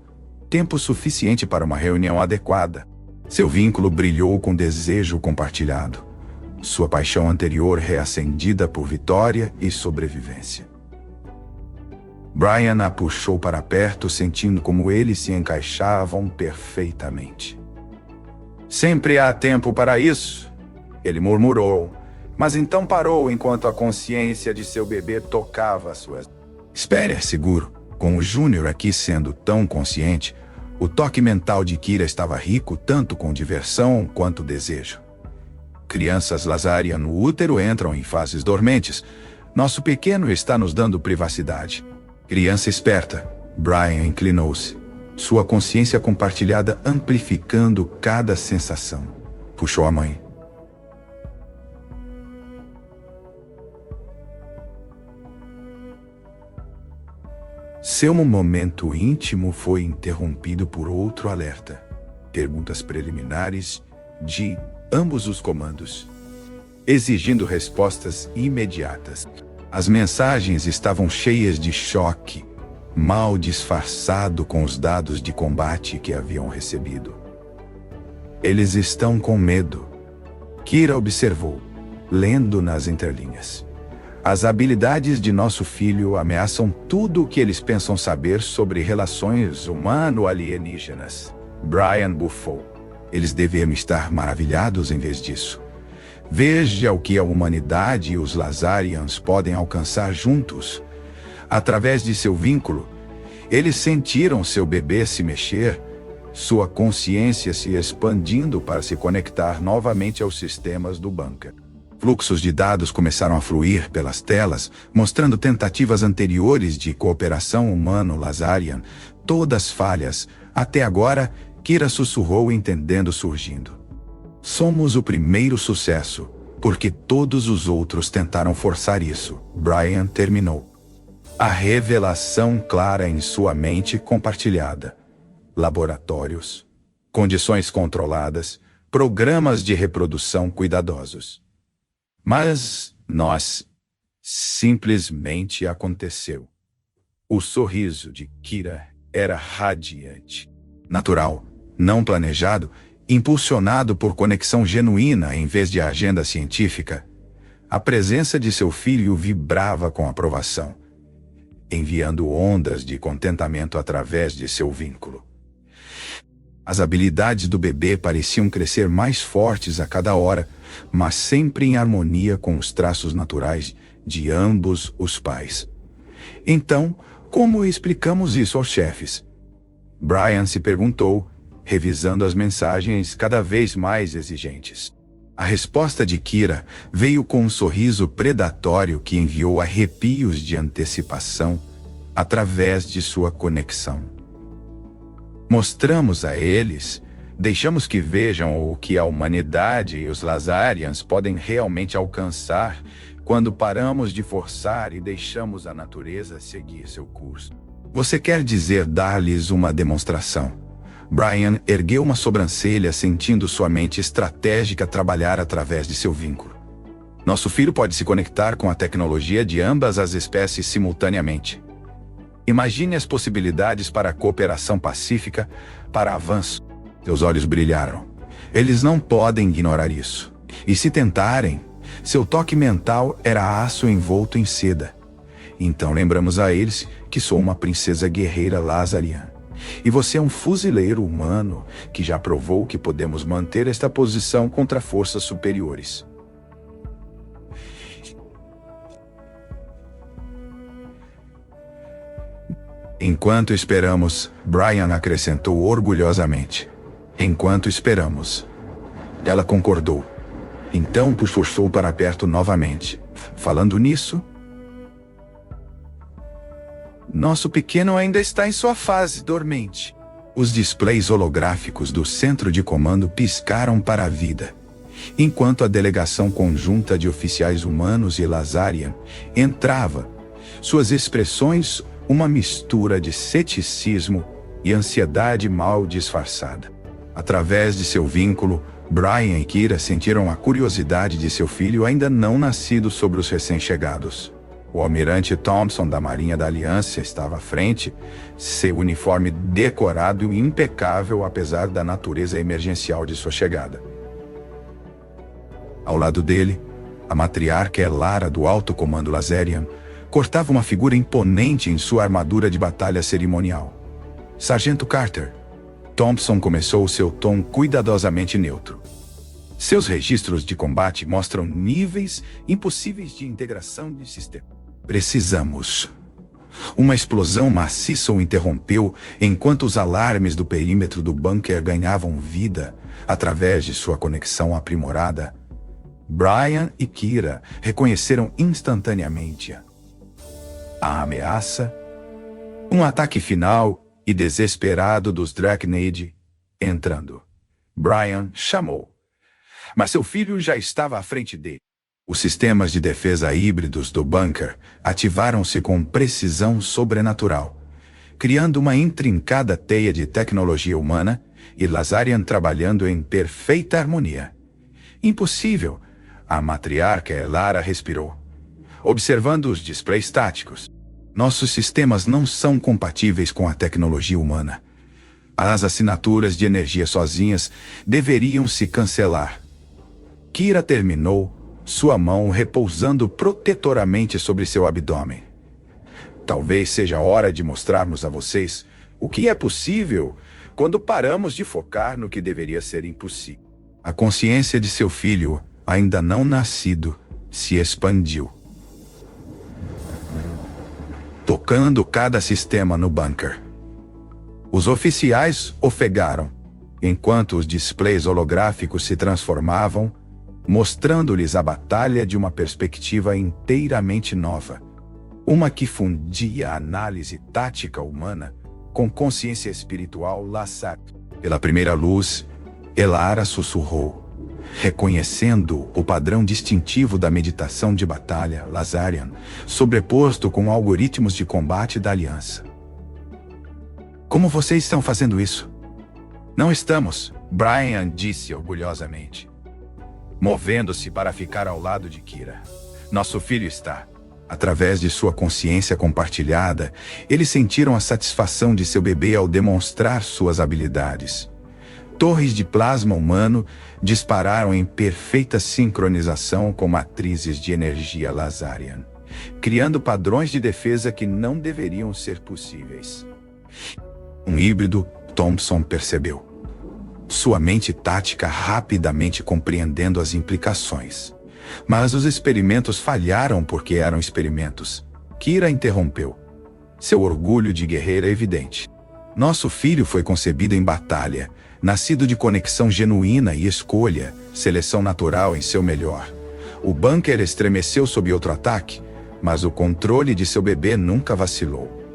Tempo suficiente para uma reunião adequada. Seu vínculo brilhou com desejo compartilhado. Sua paixão anterior reacendida por vitória e sobrevivência. Brian a puxou para perto, sentindo como eles se encaixavam perfeitamente. Sempre há tempo para isso, ele murmurou. Mas então parou enquanto a consciência de seu bebê tocava suas... Espere, é seguro. Com o Júnior aqui sendo tão consciente, o toque mental de Kira estava rico tanto com diversão quanto desejo. Crianças Lazarian no útero entram em fases dormentes. Nosso pequeno está nos dando privacidade. Criança esperta. Brian inclinou-se, sua consciência compartilhada amplificando cada sensação. Puxou a mãe. Seu momento íntimo foi interrompido por outro alerta. Perguntas preliminares de ambos os comandos, exigindo respostas imediatas. As mensagens estavam cheias de choque, mal disfarçado com os dados de combate que haviam recebido. Eles estão com medo, Kira observou, lendo nas entrelinhas. As habilidades de nosso filho ameaçam tudo o que eles pensam saber sobre relações humano-alienígenas. Brian bufou. Eles deveriam estar maravilhados em vez disso. Veja o que a humanidade e os Lazarians podem alcançar juntos. Através de seu vínculo, eles sentiram seu bebê se mexer, sua consciência se expandindo para se conectar novamente aos sistemas do bunker. Fluxos de dados começaram a fluir pelas telas, mostrando tentativas anteriores de cooperação humano-Lazarian, todas falhas. Até agora, Kira sussurrou entendendo surgindo. Somos o primeiro sucesso, porque todos os outros tentaram forçar isso. Brian terminou. A revelação clara em sua mente compartilhada. Laboratórios, condições controladas, programas de reprodução cuidadosos. Mas simplesmente aconteceu. O sorriso de Kira era radiante, natural, não planejado, impulsionado por conexão genuína em vez de agenda científica. A presença de seu filho vibrava com aprovação, enviando ondas de contentamento através de seu vínculo. As habilidades do bebê pareciam crescer mais fortes a cada hora, mas sempre em harmonia com os traços naturais de ambos os pais. Então, como explicamos isso aos chefes? Brian se perguntou, revisando as mensagens cada vez mais exigentes. A resposta de Kira veio com um sorriso predatório que enviou arrepios de antecipação através de sua conexão. Mostramos a eles, deixamos que vejam o que a humanidade e os Lazarians podem realmente alcançar quando paramos de forçar e deixamos a natureza seguir seu curso. Você quer dizer dar-lhes uma demonstração? Brian ergueu uma sobrancelha, sentindo sua mente estratégica trabalhar através de seu vínculo. Nosso filho pode se conectar com a tecnologia de ambas as espécies simultaneamente. Imagine as possibilidades para a cooperação pacífica, para avanço. Seus olhos brilharam. Eles não podem ignorar isso. E se tentarem, seu toque mental era aço envolto em seda. Então lembramos a eles que sou uma princesa guerreira Lazarian. E você é um fuzileiro humano que já provou que podemos manter esta posição contra forças superiores. Enquanto esperamos, Brian acrescentou orgulhosamente. Enquanto esperamos. Ela concordou. Então puxou para perto novamente. Falando nisso, nosso pequeno ainda está em sua fase dormente. Os displays holográficos do centro de comando piscaram para a vida, enquanto a delegação conjunta de oficiais humanos e Lazarian entrava. Suas expressões uma mistura de ceticismo e ansiedade mal disfarçada. Através de seu vínculo, Brian e Kira sentiram a curiosidade de seu filho ainda não nascido sobre os recém-chegados. O almirante Thompson da Marinha da Aliança estava à frente, seu uniforme decorado e impecável apesar da natureza emergencial de sua chegada. Ao lado dele, a matriarca Elara do Alto Comando Lazarian cortava uma figura imponente em sua armadura de batalha cerimonial. Sargento Carter. Thompson começou seu tom cuidadosamente neutro. Seus registros de combate mostram níveis impossíveis de integração de sistema. Precisamos. Uma explosão maciça o interrompeu enquanto os alarmes do perímetro do bunker ganhavam vida através de sua conexão aprimorada. Brian e Kira reconheceram instantaneamente a ameaça, um ataque final e desesperado dos Drakenid entrando. Brian chamou, mas seu filho já estava à frente dele. Os sistemas de defesa híbridos do bunker ativaram-se com precisão sobrenatural, criando uma intrincada teia de tecnologia humana e Lazarian trabalhando em perfeita harmonia. Impossível, a matriarca Elara respirou, observando os displays táticos. Nossos sistemas não são compatíveis com a tecnologia humana. As assinaturas de energia sozinhas deveriam se cancelar. Kira terminou, sua mão repousando protetoramente sobre seu abdômen. Talvez seja hora de mostrarmos a vocês o que é possível quando paramos de focar no que deveria ser impossível. A consciência de seu filho, ainda não nascido, se expandiu, tocando cada sistema no bunker. Os oficiais ofegaram, enquanto os displays holográficos se transformavam mostrando-lhes a batalha de uma perspectiva inteiramente nova, uma que fundia a análise tática humana com consciência espiritual Lassat. Pela primeira luz, Elara sussurrou, reconhecendo o padrão distintivo da meditação de batalha Lazarian, sobreposto com algoritmos de combate da Aliança. Como vocês estão fazendo isso? Não estamos, Brian disse orgulhosamente, movendo-se para ficar ao lado de Kira. Nosso filho está. Através de sua consciência compartilhada, eles sentiram a satisfação de seu bebê ao demonstrar suas habilidades. Torres de plasma humano dispararam em perfeita sincronização com matrizes de energia Lazarian, criando padrões de defesa que não deveriam ser possíveis. Um híbrido, Thompson percebeu. Sua mente tática rapidamente compreendendo as implicações. Mas os experimentos falharam porque eram experimentos. Kira interrompeu. Seu orgulho de guerreira é evidente. Nosso filho foi concebido em batalha, nascido de conexão genuína e escolha, seleção natural em seu melhor. O bunker estremeceu sob outro ataque, mas o controle de seu bebê nunca vacilou.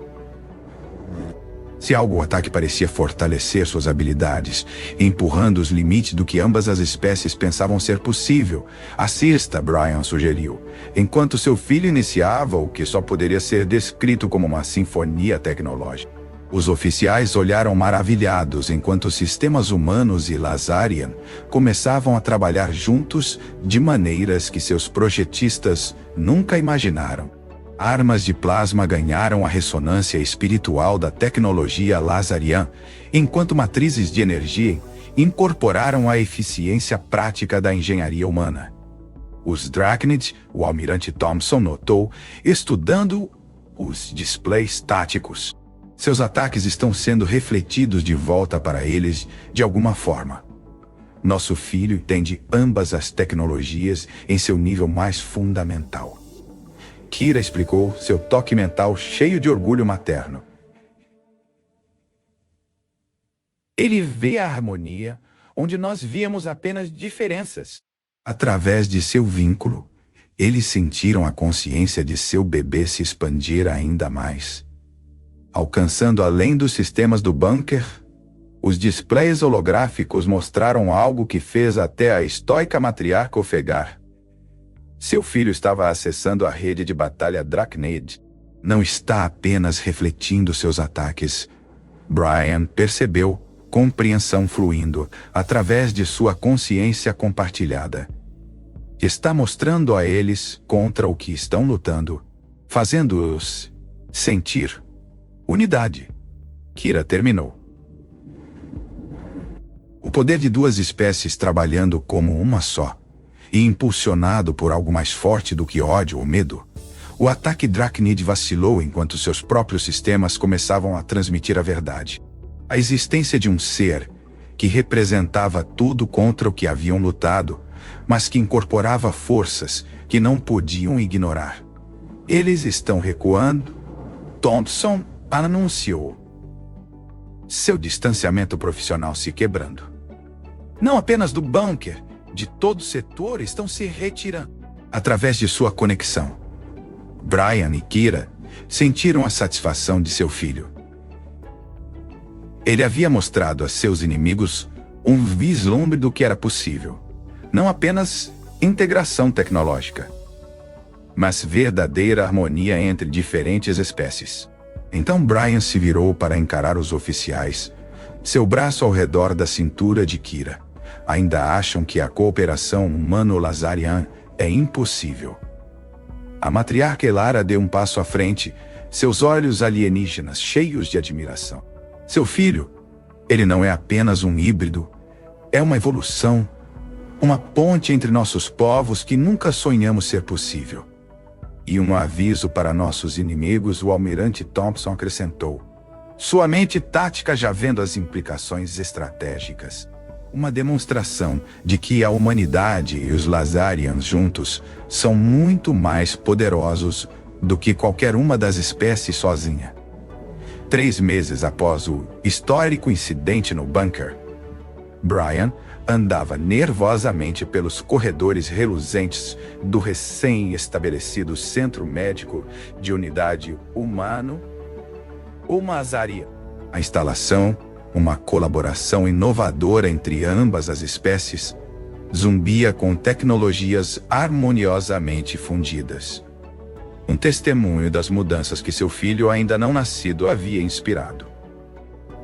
Se o ataque parecia fortalecer suas habilidades, empurrando os limites do que ambas as espécies pensavam ser possível, assista, Brian sugeriu, enquanto seu filho iniciava o que só poderia ser descrito como uma sinfonia tecnológica. Os oficiais olharam maravilhados enquanto os sistemas humanos e Lazarian começavam a trabalhar juntos de maneiras que seus projetistas nunca imaginaram. Armas de plasma ganharam a ressonância espiritual da tecnologia Lazarian, enquanto matrizes de energia incorporaram a eficiência prática da engenharia humana. Os Dracnid, o almirante Thompson notou, estudando os displays táticos. Seus ataques estão sendo refletidos de volta para eles de alguma forma. Nosso filho entende ambas as tecnologias em seu nível mais fundamental. Kira explicou, seu toque mental cheio de orgulho materno. Ele vê a harmonia onde nós víamos apenas diferenças. Através de seu vínculo, eles sentiram a consciência de seu bebê se expandir ainda mais. Alcançando além dos sistemas do bunker, os displays holográficos mostraram algo que fez até a estoica matriarca ofegar. Seu filho estava acessando a rede de batalha Dracnid. Não está apenas refletindo seus ataques. Brian percebeu compreensão fluindo através de sua consciência compartilhada. Está mostrando a eles contra o que estão lutando, fazendo-os sentir unidade. Kira terminou. O poder de duas espécies trabalhando como uma só. E impulsionado por algo mais forte do que ódio ou medo, o ataque Dracnid vacilou enquanto seus próprios sistemas começavam a transmitir a verdade. A existência de um ser que representava tudo contra o que haviam lutado, mas que incorporava forças que não podiam ignorar. Eles estão recuando, Thompson anunciou. Seu distanciamento profissional se quebrando. Não apenas do bunker, de todo o setor estão se retirando. Através de sua conexão, Brian e Kira sentiram a satisfação de seu filho. Ele havia mostrado a seus inimigos um vislumbre do que era possível. Não apenas integração tecnológica, mas verdadeira harmonia entre diferentes espécies. Então Brian se virou para encarar os oficiais, seu braço ao redor da cintura de Kira. Ainda acham que a cooperação humano-lazarian é impossível. A matriarca Elara deu um passo à frente, seus olhos alienígenas cheios de admiração. Seu filho, ele não é apenas um híbrido, é uma evolução, uma ponte entre nossos povos que nunca sonhamos ser possível. E um aviso para nossos inimigos, o almirante Thompson acrescentou. Sua mente tática já vendo as implicações estratégicas. Uma demonstração de que a humanidade e os Lazarians juntos são muito mais poderosos do que qualquer uma das espécies sozinha. 3 meses após o histórico incidente no bunker, Brian andava nervosamente pelos corredores reluzentes do recém-estabelecido Centro Médico de Unidade Humano-Lazarian. A instalação, uma colaboração inovadora entre ambas as espécies, zumbia com tecnologias harmoniosamente fundidas. Um testemunho das mudanças que seu filho ainda não nascido havia inspirado.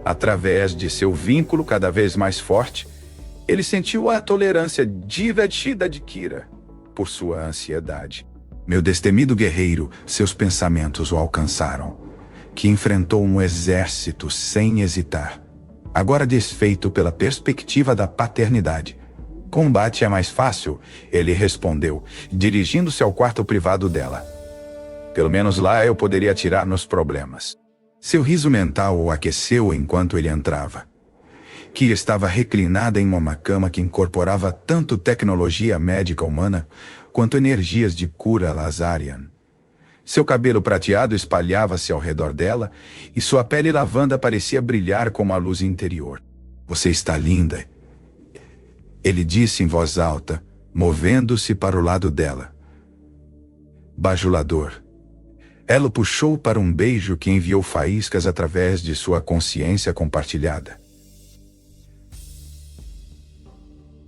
Através de seu vínculo cada vez mais forte, ele sentiu a tolerância divertida de Kira por sua ansiedade. Meu destemido guerreiro, seus pensamentos o alcançaram, que enfrentou um exército sem hesitar. Agora desfeito pela perspectiva da paternidade. Combate é mais fácil, ele respondeu, dirigindo-se ao quarto privado dela. Pelo menos lá eu poderia atirar nos problemas. Seu riso mental o aqueceu enquanto ele entrava. Kira estava reclinada em uma cama que incorporava tanto tecnologia médica humana quanto energias de cura Lazarian. Seu cabelo prateado espalhava-se ao redor dela e sua pele lavanda parecia brilhar como a luz interior. Você está linda, ele disse em voz alta, movendo-se para o lado dela. Bajulador. Ela o puxou para um beijo que enviou faíscas através de sua consciência compartilhada.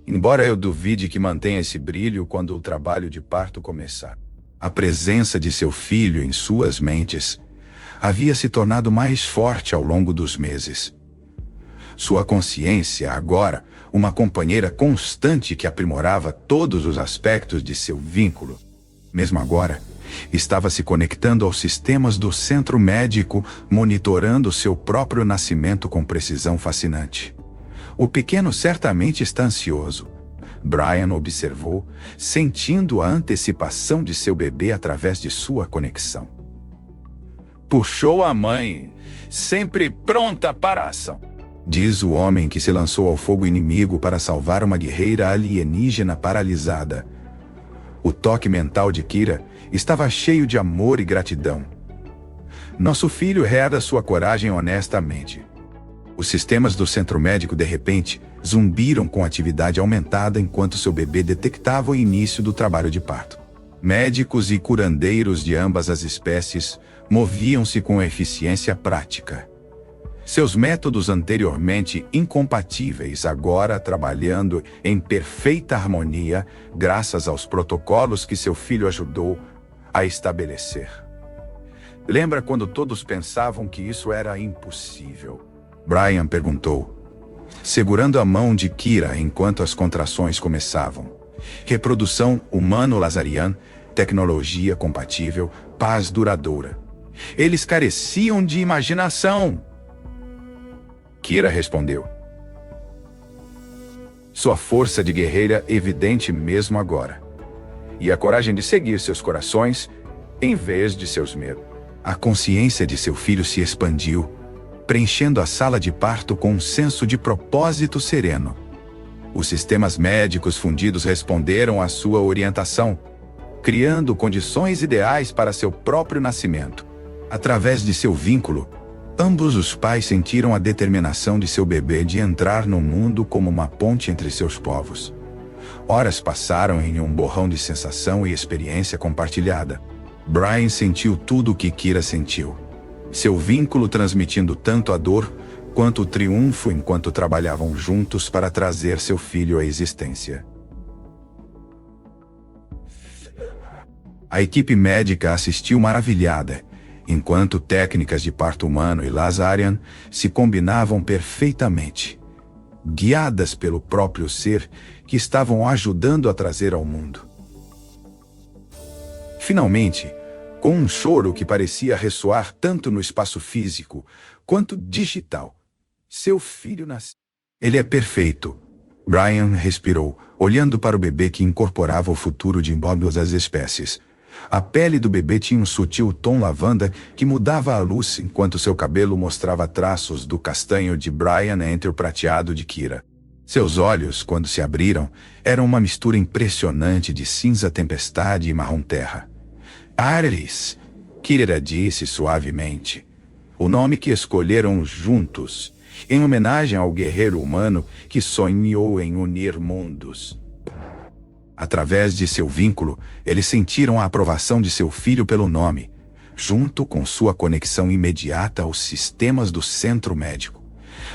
Embora eu duvide que mantenha esse brilho quando o trabalho de parto começar, a presença de seu filho em suas mentes havia se tornado mais forte ao longo dos meses. Sua consciência, agora, uma companheira constante que aprimorava todos os aspectos de seu vínculo, mesmo agora, estava se conectando aos sistemas do centro médico, monitorando seu próprio nascimento com precisão fascinante. O pequeno certamente está ansioso, Brian observou, sentindo a antecipação de seu bebê através de sua conexão. Puxou a mãe, sempre pronta para a ação, diz o homem que se lançou ao fogo inimigo para salvar uma guerreira alienígena paralisada. O toque mental de Kira estava cheio de amor e gratidão. Nosso filho herda sua coragem honestamente. Os sistemas do centro médico de repente zumbiram com atividade aumentada enquanto seu bebê detectava o início do trabalho de parto. Médicos e curandeiros de ambas as espécies moviam-se com eficiência prática. Seus métodos anteriormente incompatíveis agora trabalhando em perfeita harmonia graças aos protocolos que seu filho ajudou a estabelecer. Lembra quando todos pensavam que isso era impossível? Brian perguntou, segurando a mão de Kira enquanto as contrações começavam. Reprodução humano-lazarian, tecnologia compatível, paz duradoura. Eles careciam de imaginação. Kira respondeu. Sua força de guerreira evidente mesmo agora. E a coragem de seguir seus corações em vez de seus medos. A consciência de seu filho se expandiu, preenchendo a sala de parto com um senso de propósito sereno. Os sistemas médicos fundidos responderam à sua orientação, criando condições ideais para seu próprio nascimento. Através de seu vínculo, ambos os pais sentiram a determinação de seu bebê de entrar no mundo como uma ponte entre seus povos. Horas passaram em um borrão de sensação e experiência compartilhada. Brian sentiu tudo o que Kira sentiu. Seu vínculo transmitindo tanto a dor quanto o triunfo enquanto trabalhavam juntos para trazer seu filho à existência. A equipe médica assistiu maravilhada, enquanto técnicas de parto humano e Lazarian se combinavam perfeitamente, guiadas pelo próprio ser que estavam ajudando a trazer ao mundo. Finalmente, com um choro que parecia ressoar tanto no espaço físico quanto digital, seu filho nasceu. Ele é perfeito. Brian respirou, olhando para o bebê que incorporava o futuro de ambas as espécies. A pele do bebê tinha um sutil tom lavanda que mudava a luz enquanto seu cabelo mostrava traços do castanho de Brian entre o prateado de Kira. Seus olhos, quando se abriram, eram uma mistura impressionante de cinza tempestade e marrom terra. Ares, Kira disse suavemente, o nome que escolheram juntos, em homenagem ao guerreiro humano que sonhou em unir mundos. Através de seu vínculo, eles sentiram a aprovação de seu filho pelo nome, junto com sua conexão imediata aos sistemas do centro médico.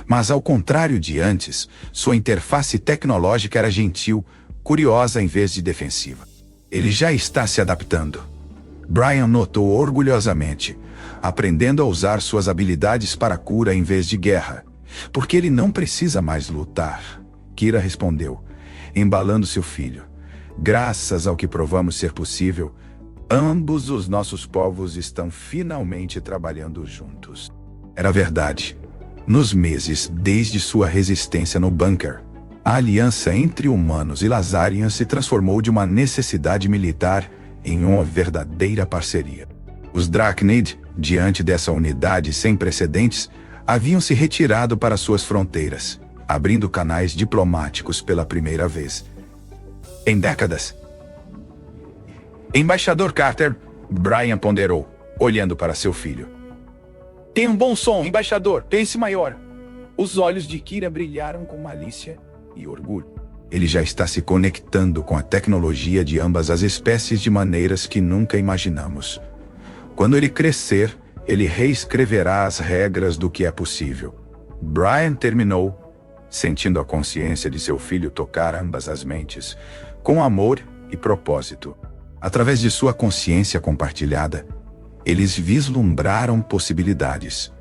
Mas ao contrário de antes, sua interface tecnológica era gentil, curiosa em vez de defensiva. Ele já está se adaptando. Brian notou orgulhosamente, aprendendo a usar suas habilidades para cura em vez de guerra, porque ele não precisa mais lutar. Kira respondeu, embalando seu filho. Graças ao que provamos ser possível, ambos os nossos povos estão finalmente trabalhando juntos. Era verdade. Nos meses desde sua resistência no bunker, a aliança entre humanos e Lazarians se transformou de uma necessidade militar em uma verdadeira parceria. Os Draknid, diante dessa unidade sem precedentes, haviam se retirado para suas fronteiras, abrindo canais diplomáticos pela primeira vez em décadas. Embaixador Carter, Brian ponderou, olhando para seu filho. Tem um bom som, embaixador, pense maior. Os olhos de Kira brilharam com malícia e orgulho. Ele já está se conectando com a tecnologia de ambas as espécies de maneiras que nunca imaginamos. Quando ele crescer, ele reescreverá as regras do que é possível. Brian terminou, sentindo a consciência de seu filho tocar ambas as mentes, com amor e propósito. Através de sua consciência compartilhada, eles vislumbraram possibilidades,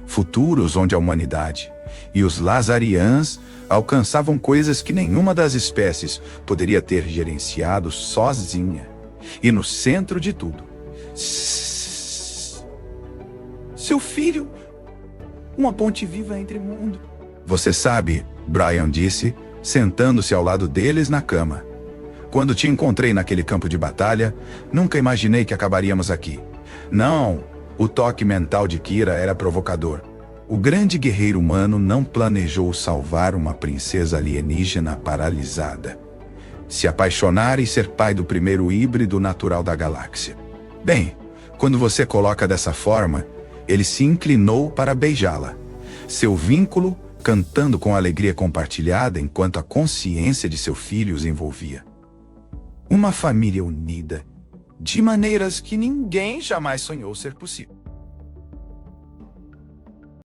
futuros onde a humanidade e os Lazarians alcançavam coisas que nenhuma das espécies poderia ter gerenciado sozinha. E no centro de tudo, seu filho, uma ponte viva entre mundo. Você sabe, Brian disse, sentando-se ao lado deles na cama. Quando te encontrei naquele campo de batalha, nunca imaginei que acabaríamos aqui. Não, o toque mental de Kira era provocador. O grande guerreiro humano não planejou salvar uma princesa alienígena paralisada, se apaixonar e ser pai do primeiro híbrido natural da galáxia. Bem, quando você coloca dessa forma, ele se inclinou para beijá-la. Seu vínculo cantando com alegria compartilhada enquanto a consciência de seu filho os envolvia. Uma família unida, de maneiras que ninguém jamais sonhou ser possível.